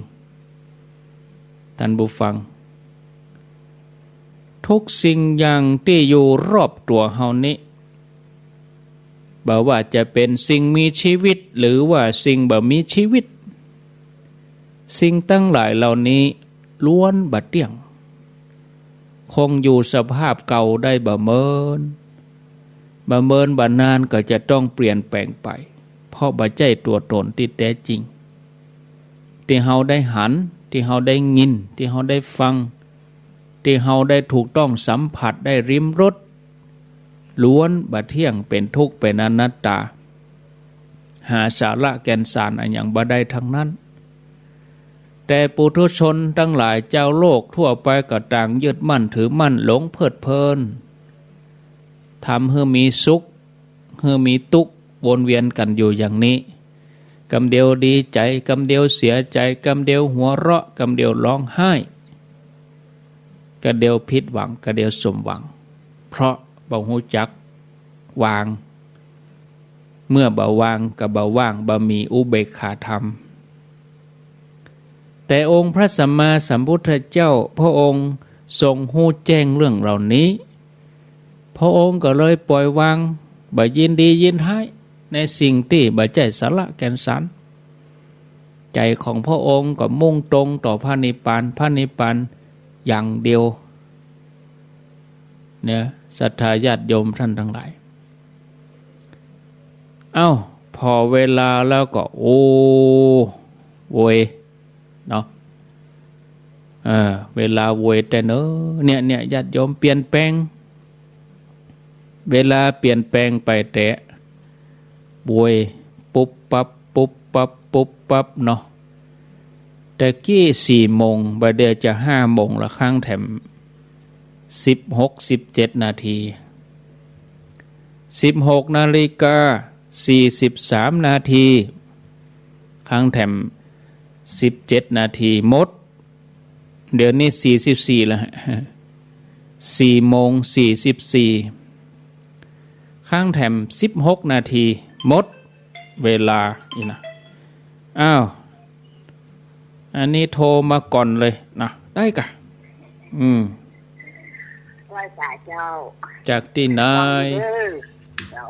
ท่านผู้ฟังทุกสิ่งอย่างที่อยู่รอบตัวเฮานี้บ่ว่าจะเป็นสิ่งมีชีวิตหรือว่าสิ่งบ่มีชีวิตสิ่งตั้งหลายเหล่านี้ล้วนบ่เที่ยงคงอยู่สภาพเก่าได้บ่เมินบ่นานก็จะต้องเปลี่ยนแปลงไปเพราะบ่ใช่ตัวตนที่แท้จริงที่เฮาได้หันที่เฮาได้ยินที่เฮาได้ฟังที่เฮาได้ถูกต้องสัมผัสได้ริมรสล้วนบ่เที่ยงเป็นทุกข์เป็นอนัตตาหาสาระแก่นสารอันอย่างบ่ได้ทั้งนั้นแต่ปุถุชนทั้งหลายเจ้าโลกทั่วไปก็ต่างยึดมั่นถือมั่นหลงเพลิดเพลินทำให้มีสุขให้มีทุกข์วนเวียนกันอยู่อย่างนี้กำเดียวดีใจกำเดียวเสียใจกำเดียวหัวเราะกำเดียวร้องไห้กำเดียวผิดหวังกำเดียวสมหวังเพราะบ่ฮู้จักวางเมื่อบ่วางก็บ่ว่างบ่มีอุเบกขาธรรมแต่องค์พระสัมมาสัมพุทธเจ้าพระองค์ทรงฮู้แจ้งเรื่องเหล่านี้พระองค์ก็เลยปล่อยวางบ่ยินดียินร้ายในสิ่งที่บ่ใช่สาระแก่นสารใจของพระองค์ก็มุ่งตรงต่อพระนิพพานอย่างเดียวเนี่ยศรัทธาญาติโยมท่านทั้งหลายพอเวลาแล้วก็โวย เนาะเวลาโวยแต่เนี่ยญาติโยมเปลี่ยนแปลงเวลาเปลี่ยนแปลงไปแต่โวยปุ๊บปั๊บปุ๊บป ปั๊บปุ๊บปั๊บเนาะแต่กี้4 โมงบัดเดี๋ยวจะ5 โมงละข้างแถม16-17 นาที16:43 นาทีข้างแถม17 นาทีหมดเดี๋ยวนี้44แล้ว4:44ข้างแถม16 นาทีหมดเวลาอีนะอ้าวอันนี้โทรมาก่อนเลยนะได้กะไหว้จ่าเจ้าจากที่ไหนเจ้า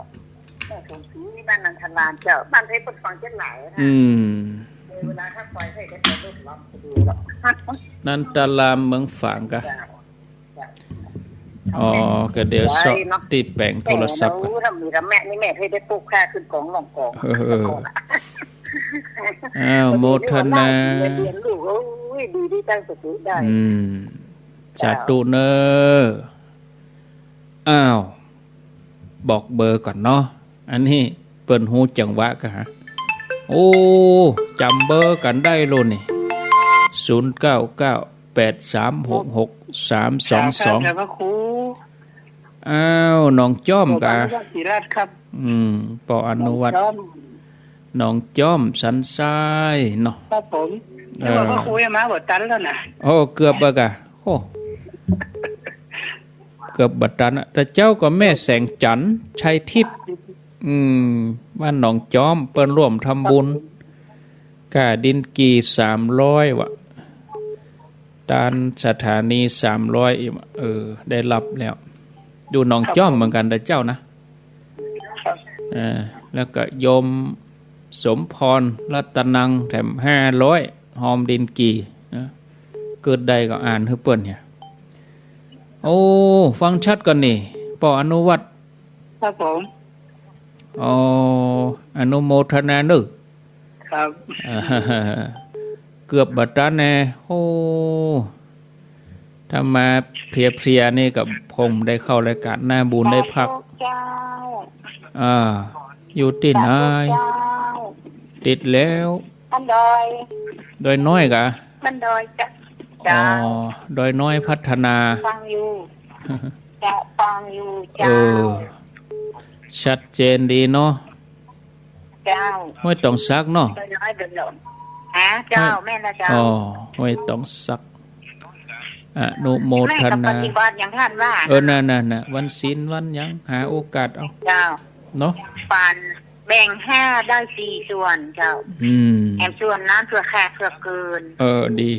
แม่สมศรีบ้านนันทลานเจ้าบ้านเพชรปดฟังเจ้าไหนเวลาถ้าปล่อยให้ได้จะลดไปดูหรอกนันทลามเมืองฝางกะอ๋อก็เดี๋ยวสอบติดแปลงโทรศัพท์กันทำมีแม่นี่แม่ให้ได้ปลูกค่าขึ้นกองหลงกองอ้าวโมทนาเรียนลูกโอ้ยดีตั้งสติได้จัดตูเนออ้าวบอกเบอร์ก่อนเนาะอันนี้เปิ้นฮู้จังหวะกะฮะโอ้จำเบอร์กันได้โลนี่0998366322อ้าวน้องจ้อมกะศิราชครับปออนุวัฒน์น้องจ้อมสันทรายเนาะครับผมว่าคุยมาบ่ตันแล้วนะโอ้เกือบบ่กะโอ้เกือบบ่ตันแต่เจ้าก็แม่แสงจันทร์ชัยทิพย์บ้านหนองจ้อมเปิ้นร่วมทำบุญกะดินกี300วะตานสถานี300ได้รับแล้วดูหนองจ้อมเหมือนกันแต่เจ้านะแล้วก็โยมสมพรรัตนังแถม500หอมดินกีนะเกิดใดก็อ่านให้เปิ้นเนี่ยโอ้ฟังชัดก่อนนี่ปออนุวัฒน์ครับผมอ๋ออนุโมทนานึกครับเกือบบัดตันแน่โอ้ถ้ามาเพลียๆนี่กับผมได้เข้ารายการหน้าบุญได้พักอยู่ติดไหนติดแล้วมันดอยน้อยกะมันดอยจ้ะอ๋อดอยน้อยพัฒนาฟังอยู่จะฟังอยู่จ้าชัดเจนดีเนาะเจ้าไม่ต้องซักเนาะดอยน้อยเดินหลงเจ้าแม่นะเจ้าอ๋อไม่ต้องซักอนุโมทนาปฏิบัติอย่างท่านว่านั่นวันศีลวันยังหาโอกาสเอาเจ้าเนาะปันแบ่ง5ได้4ส่วนเจ้าแอมส่วนนั้นเพื่อแค่เพื่อเกินดี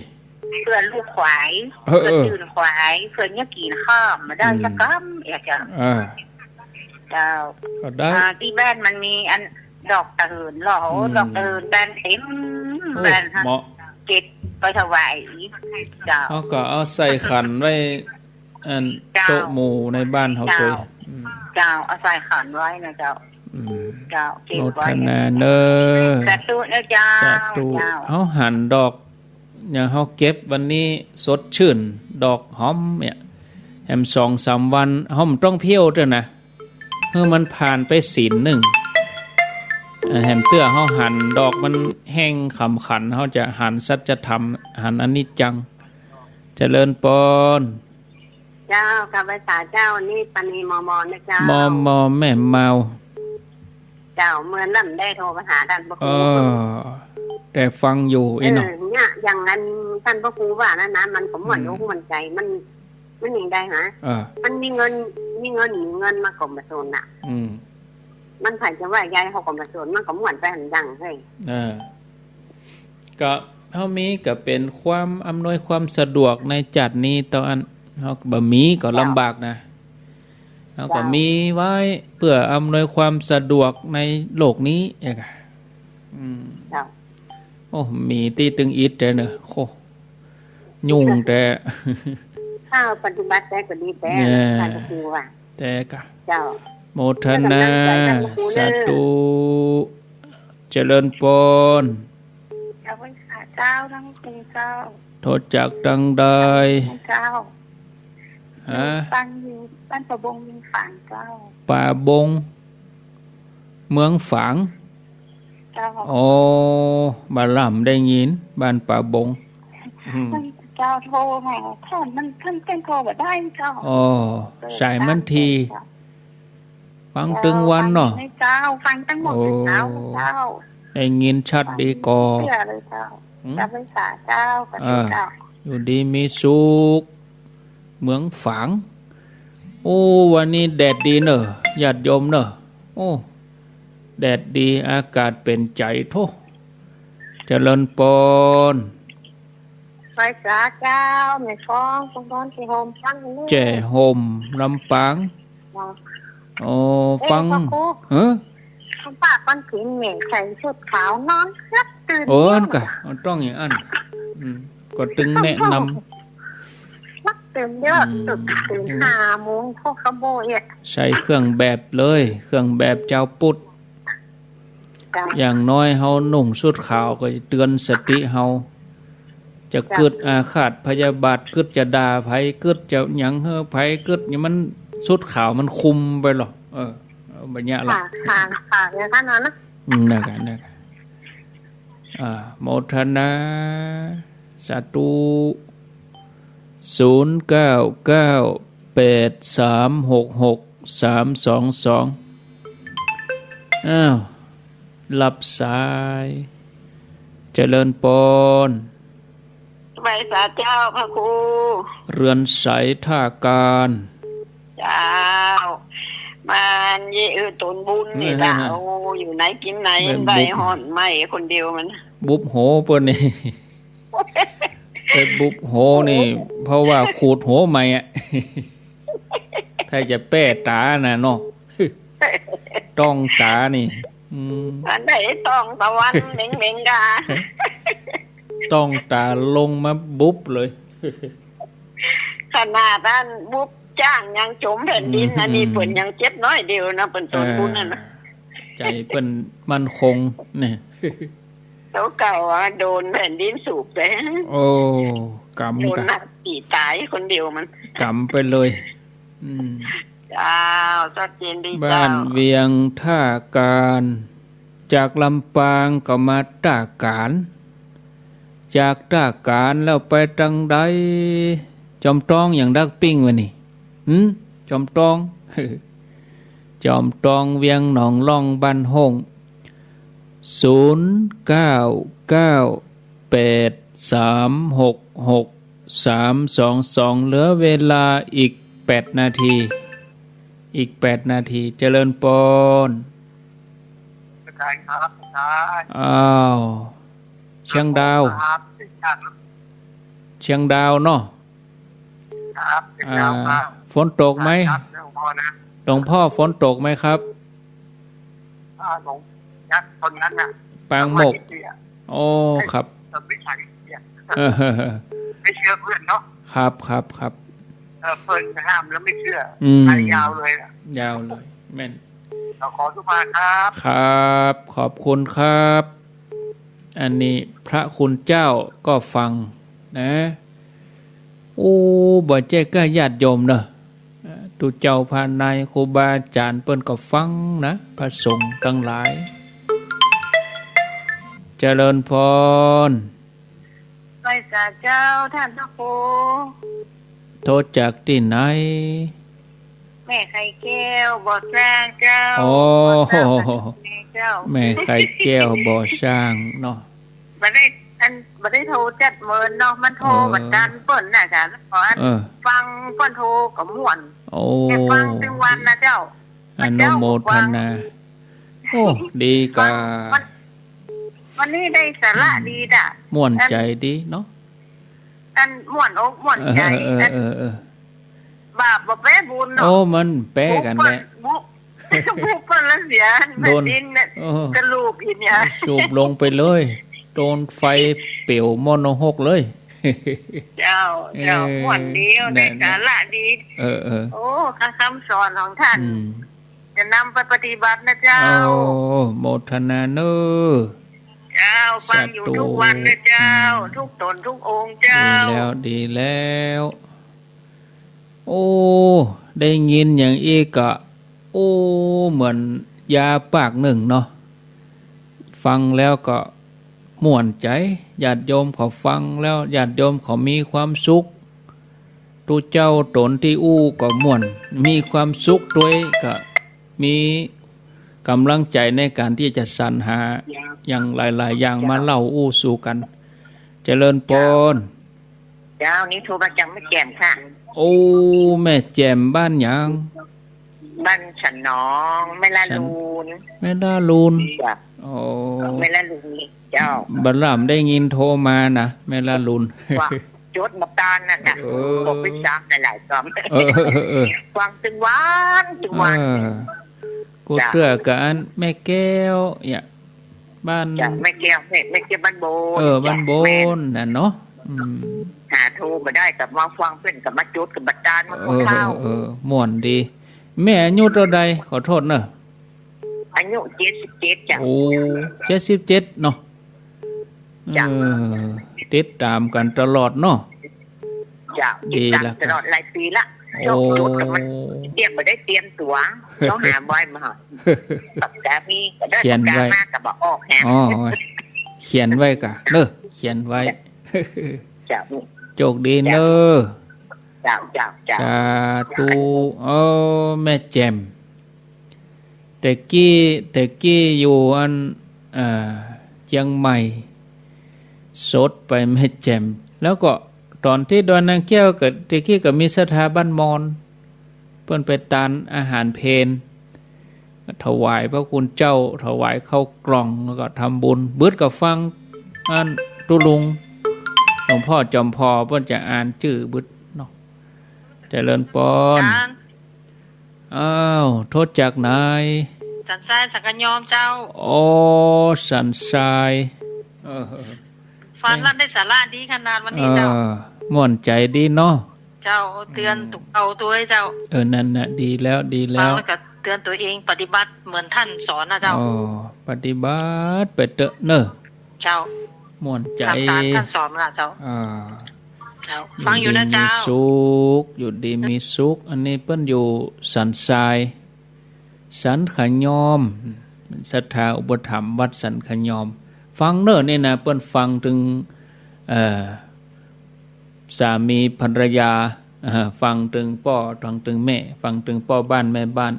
เพื่อลูกขวายเพื่อตื่นขวายเพื่อเนี่ยกินข้ามมาได้สักกั๊มเจ้าเจ้าก็ได้ที่บ้านมันมีอันดอกตะเหินหล่อดอกตะเหินแบนเต็มแบนฮะเก็บไปถวายเจ้าก็เอาใส่ขันไว้อันโต๊ะหมู่ในบ้านเขาเคยเจ้าเอาใส่ขันไว้นะเจ้าเจ้าเก็บไว้โมทนาเนอสาธุนะเจ้าสาธุเขาหั่นดอกอย่างเขาเก็บวันนี้สดชื่นดอกหอมเนี่ยแฮม2-3 วันหอมต้องเพี้ยวด้วยนะเมื่อมันผ่านไปศีลหนึ่งแฮมเตื้อเขาหั่นดอกมันแห้งขำขันเขาจะหั่นสัจธรรมหั่นอนิจจังเจริญปนเจ้าข้าพเจ้าเจ้านี่ปณีมอนะเจ้ามอแม่เมาเจ้าเมื่อนั่นได้โทรมาหาท่านพระครูแต่ฟังอยู่ไอ้เนาะเนี่ยอย่างนั้นท่านพระครูว่านะมันผมหวั่นอกมันใจมันยังได้ฮะมันมีเงินมากรมประชาชนน่ะมันผ่านจะว่ายายเขากรมประชาชนมันก็หวั่นไปหันดังให้ก็เฮามีก็เป็นความอำนวยความสะดวกในจัดนี้ตอนเฮาบ่มีก็ลำบากนะเฮาก็มีไว้เพื่ออำนวยความสะดวกในโลกนี้เองโอ้มีที่ตึงอิดแต่เนอะโคยุ่งแต่ข้าวปฏิบัติแต่ก็ดีแต่ท่านครูว่าแต่ก็เจ้าโมทนาสาธุเจริญปนเจ้าเจ้าทั้งคุณเจ้าโทษจากดังใดเจ้าปันอยู่บ้านป่าบงเมืองฝางเจ้าป่าบงเมืองฝาง เจ้าโอ้บ้านล่ำได้ยินบ้านป่าบงเจ้าโทรมาท่านมันท่านเต้นโทรแบบได้เจ้าอ๋อสายมันทีฟังตึงวันเนาะเจ้าฟังตั้งหมดเจ้าได้ยินชัดดีก่อเชื่อเลยเจ้าจะไปสาเจ้ากับเจ้าอยู่ดีมีสุขเมืองฝางโอ้วันนี้แดดดีเนอะญาติโยมเนอะโอ้แดดดีอากาศเป็นใจโทเจริญปนไปสาเจ้าแม่ฟ้องตอนที่โฮมฟังแจ่โฮมลำปางโอ้ฟังเขาปากมันผีเหม่งใส่ชุดขาวนอนครับตื่นโอ้อันกะต้องอย่างอันก็ตึงแนะนำมักตื่นเยอะตื่น5 โมงพวกขโมยใช้เครื่องแบบเลยเครื่องแบบเจ้าปุดอย่างน้อยเฮานุ่งชุดขาวก็เตือนสติเฮาจะเกิดอาฆาตพยาบาทเกิดจะด่าไผเกิดจะหยังเฮอไผเกิดนี่มันชุดขาวมันคุมไปหรอบัญญัติหรอค่ะอย่างนั้นนะนั่นกันโมทนาสาธุ0998366322อ้าวรับสายเจริญปนไปสาเจ้าพระครูเรือนใสท่าการเจ้ามันเยอะตนบุญนี่ล่ะโอ้อยู่ไหนกินไหนได้ห่อนไม่คนเดียวมันบุบโหเปิ้นนี่ไปบุบโหนี่เพราะว่าขูดโหใหม่อ่ะถ้าจะแป้ตาน่ะเนาะต้องตานี่อันไหนต้องตะวันเหม่งๆกาต้องตาลงมาบุบเลยขนาดนั้นบุบจ้างยังจมแผ่นดินอันนี้เปิ่นยังเจ็บน้อยเดียวนะเปิ่นตนบุญนั่นนะใจเปิ่นมั่นคงเนี่ยเก่าโดนแผ่นดินสูบไปโอ้กำโดนนักตีตายคนเดียวมันกำไปเลยจ้าชัดเจนดีจ้าบ้านเวียงท่าการจากลำปางก็มาท่าการจากท่าการแล้วไปตังใดจอมตองอย่างดักปิ้งวะนี่จอมตองจอมตองเวียงหนองล่องบ้านห้อง0998366322เหลือเวลาอีก8 นาทีอีก8 นาทีเจริญปนครับอ้าวเชียงดาวเชียงดาวเนาะฝนตกไหมหลวงพ่อฝนตกไหมครับหลวงยักษ์คนนั้นน่ะปางหมกโอ้ครับไม่เชื่อเพื่อนเนาะครับเพื่อนห้ามแล้วไม่เชื่อยาวเลยยาวเลยแม่นเราขอสุภาครับครับขอบคุณครับอันนี้พระคุณเจ้าก็ฟังนะโอ้บ่แจ้ก็ญาติโยมเนอะตุเจ้าพานายครูบาอาจารย์เปิ้นก็ฟังนะพระสงฆ์ทั้งหลายเจริญพรไปสาเจ้าท่านพระครูโทษจากที่ไหนแม่ไข่แก้วบ่อสร้างเจ้าโอ้แม่ไข่แก้วบ่อสร้างเนาะบ่ได้โทรจัดเมินเนาะมันโทรเหมือนกันเปิ้นน่ะจ้ะขอฟังเปิ้นโทรก็ม่วนแค่ฟังถึงวันนะเจ้าอนุโมทนาโอ้ดีกาวันนี้ได้สาระดีด่ะม่วนใจดีเนาะอันม่วนอกม่วนใจบาปบ่แป้บุญเนาะโอ้มันแป้กันแหละบุเปิ้นละเสียแผ่นดินน่ะกระลูกอีเนี่ยสูบลงไปเลยโดนไฟเปี่ยวมโนหกเลยเจ้าม่วนเดียวได้สาระดีโอ้คำสอนของท่านจะนำไปปฏิบัตินะเจ้าโอ้โมทนาเนอเจ้าฟังอยู่ทุกวันนะเจ้าทุกตนทุกองค์เจ้าดีแล้วโอ้ได้ยินอย่างอีกอะโอ้เหมือนยาปากหนึ่งเนาะ ฟังแล้วก็ม่วนใจญาติโยมเขาฟังแล้วญาติโยมเขามีความสุขตูเจ้าตนที่อู้ก็ม่วนมีความสุขด้วยก็มีกำลังใจในการที่จะสรรหาอย่างหลายๆอย่างมาเล่าอู้สู่กันเจริญพรเจ้านี้โทรมาจากแม่แจ่มค่ะโอ้แม่แจ่มบ้านหยังบ้านฉันน้องแม่ละลูนแม่ละลูนโอ้แม่ละลูนเจ้าบัดรามได้ยินโทรมานะแม่ละลูนว่าจดมาตานน่ะนะผมไปซักหลายๆคำฟังจึงหวานกูเตื้อกันแม่แก้วเนี่ยบ้านแม่แก้วแม่แก้วบ้านโบนบ้านโบนนั่นเนาะหาโทรมาได้กับมาฟังเพื่อนกับมาจดกับบัตรตานมาข้าวม่วนดีแม่อายุเท่าใดขอโทษเนอะอายุ77จ้ะโอ้77เนาะติดตามกันตลอดเนาะจ้ะดีละตลอดหลายปีละโอ้มันเตรียมมาได้เตรียมตั๋วต้องหาไว้มาหาปากกามีก็ได้ปากกามากกับบอกออกแฮมเขียนไว้กะเนอะเขียนไว้จ้ะโชคดีเนอะจ้ะสาธุแม่แจ่มแต่กี้อยู่อันเชียงใหม่สดไปแม่แจ่มแล้วก็ตอนที่ดอนนางแก้วกับแต่กี้ก็มีสถาบันมอนเพิ่นไปตานอาหารเพลถวายพระคุณเจ้าถวายข้าวกล่องแล้วก็ทำบุญเบิดกับฟังอันตุลุงหลวงพ่อจอมพอเพิ่นจะอ่านชื่อบึดเนาะเจริญพรอ้าวโทษจากไหนสันทรายสังกยอมเจ้าโอ้สันทรายฟันลั่นได้สาระดีขนาดวันนี้เจ้าม่วนใจดีเนาะเจ้าเตือนตุกเอาตัวให้เจ้านั่นน่ะดีแล้วฟังแล้วก็เตือนตัวเองปฏิบัติเหมือนท่านสอนนะเจ้าปฏิบัติไปเตอะเนอะเจ้าม่วนใจตามท่านสอนนะเจ้าเจ้าฟังอยู่นะเจ้ามีสุขอยู่ดีมีสุขอันนี้เปิ้นอยู่สันทรายสันขยอมศรัทธาอุปถัมภ์วัดสันขยอมฟังเนอะนี่นะเปิ้นฟังถึงสามีภรรยาฟังถึงพ่อฟังถึงแม่ฟังถึงพ่อบ้านแม่บ้าน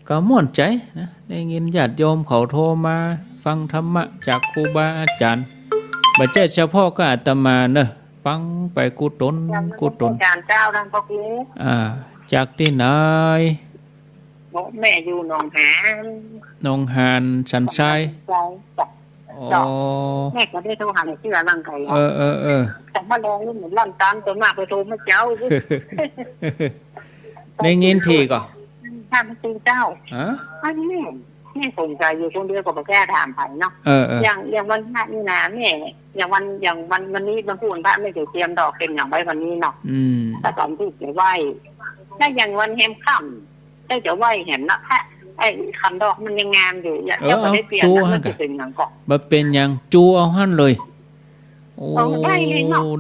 ก็ม่วนใจนะได้ยินญาติโยมเขาโทรมาฟังธรรมะจากครูบาอาจารย์บ่ใช่เฉพาะก็อาตมาเนอะฟังไปกุตนอาจารย์เจ้าดังพระครูจากที่ไหนแม่อยู่หนองหานสันทรายแม่ก็ได้โทรหาชื่อร่างกายแต่มาลองนี่เหมือนร่างตามตัวมากไปโทรมาเจ้าได้ยินทีก่อนท่านพระเจ้าอันนี้แม่สนใจอยู่คนเดียวก็ไปแก้ถามไผ่เนาะอย่างวันพระนี่นะแม่อย่างวันนี้บางคนพระไม่ได้เตรียมดอกเต็มอย่างไว้วันนี้เนาะแต่ตอนที่จะไหว้ถ้าอย่างวันแฮมค่ำได้จะไหว้เห็นนะพระไอ้คันดอกมันยังงามอยู่อย่าไปได้เปลี่ยนแล้วมันจะเป็นอย่างเกาะบ่เป็นอย่างจูเอาหั่นเลยโอ้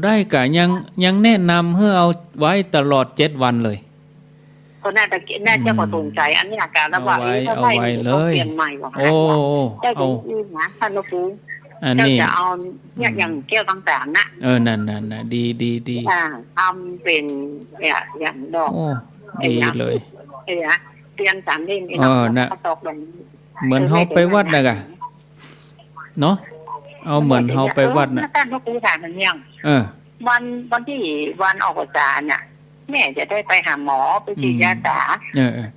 ได้กะยังแนะนำให้เอาไว้ตลอด7วันเลยก็น่าจะพอตรงใจอันนี้อาการระหว่างนี้เอาไว้เลยเปลี่ยนใหม่ว่าได้ดูนะท่านหลวงปู่อันนี้จะเอาอย่างแก้วต่างๆนะนั่นน่ะดีทำเป็นอย่างดอกดีเลยเปลี่ยน3เล่มไอ้น้องตอกลงเหมือนเฮาไปวัดน่ะกะเนาะเอาเหมือนเฮาไปวัดน่ะท่านหลวงปู่ถามมันยังวันที่วันออกพรรษาเนี่ยแม่จะได้ไปหาหมอไปฉีดยาตา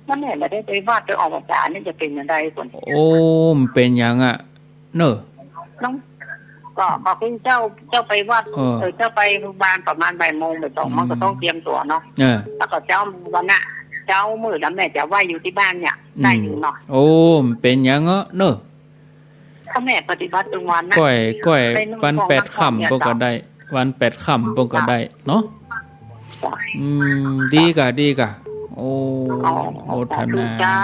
แล้วแม่จะได้ไปวัดไปออกพรรษานี่จะเป็นอย่างไรส่วนโอ้มันเป็นอย่างอ่ะเนอะน้องก็คือเจ้าไปวัดเจ้าไปโรงพยาบาลประมาณบ่ายโมงบ่ายสองมันก็ต้องเตรียมตัวเนาะแล้วก็เจ้าวันน่ะเจ้ามือแล้วแม่จะไหว้อยู่ที่บ้านเนี่ยได้อยู่เนาะโอ้เป็นอย่างเนอะถ้าแม่ปฏิบัติตรงวันนะก้อยวัน8ค่ำก็ได้วัน8ค่ำก็ได้เนาะดีกะโอ้ธนาเจ้า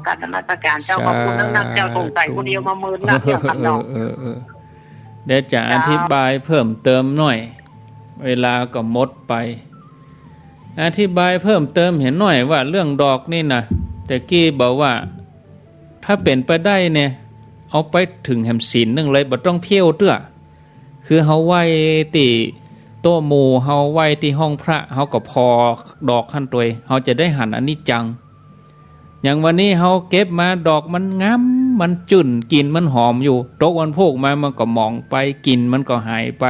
การธรรมการเจ้าขอบคุณนักเจ้าสงสัยคนเดียวมามื่นนะเดี๋ยวทำดอกเดี๋ยวจะอธิบายเพิ่มเติมหน่อยเวลาก็หมดไปอธิบายเพิ่มเติมเห็นหน่อยว่าเรื่องดอกนี่นะแต่กี้บอกว่าถ้าเป็นไปได้เนี่ย เอาไปถึงแหมศีลนึงเลยบ่ต้องเพี้ยวเตื้อคือเฮาไหว้ติโต๊ะหมู่เฮาไหว้ที่ห้องพระเฮาก็พอดอกขั้นตัวเฮาจะได้หันอนิจจังอย่างวันนี้เฮาเก็บมาดอกมันงามมันจุ่นกลิ่นมันหอมอยู่ตกวันพวกมามันก็หมองไปกลิ่นมันก็หายไป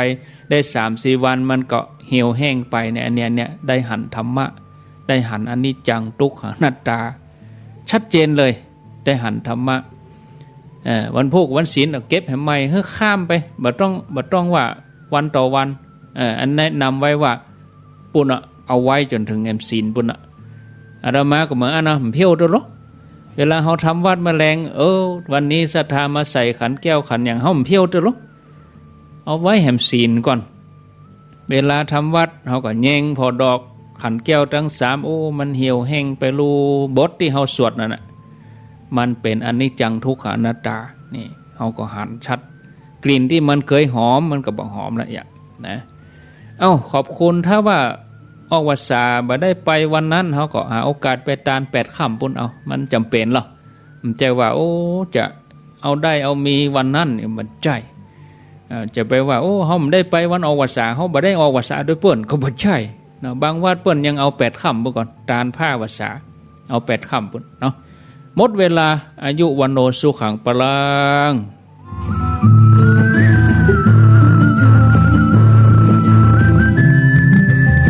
ได้ 3-4 วันมันก็เหี่ยวแห้งไปเนี่ยอันเนี้ยได้หันธรรมะได้หันอนิจจังทุกขังอนัตตาชัดเจนเลยได้หันธรรมะวันพวกวันศีลเก็บให้ใหม่เฮ้อข้ามไปบ่ต้องว่าวันต่อวันอันแนะนำไว้ว่าปุ่นเอาไว้จนถึงแอมศีลปุ่นอาตมาก็เหมือนอันนะเพี้ยวตัวหรอเวลาเขาทำวัดแมลงวันนี้ศรัทธามาใส่ขันแก้วขันอย่างเขาเพี้ยวตัวหรอเอาไว้แหมศีลก่อนเวลาทำวัดเขาก็แยงพอดอกขันแก้วทั้ง3มันเหี่ยวแห้งไปรูบทที่เขาสวดนั่นน่ะมันเป็นอนิจจังทุกขังอนัตตานี่เขาก็หันชัดกลิ่นที่มันเคยหอมมันก็บ่หอมละอย่างนะขอบคุณถ้าว่าออกวาสาบ่ได้ไปวันนั้นเขาก็หาโอกาสไปตาน8 ค่ำปุ่นมันจำเป็นหรอมันใจว่าจะเอาได้เอามีวันนั้นมันใจจะไปว่าเขาไม่ได้ไปวันออกวาสาเขาบ่ได้ออกวาสาด้วยเปิ้นก็บ่ใช่เนาะบางวัดเปิ้นยังเอา8 ค่ำปุ่นก่อนตานผ้าวาสาเอา8 ค่ำปุ่นเนาะหมดเวลาอายุวันโนสุขังปลัง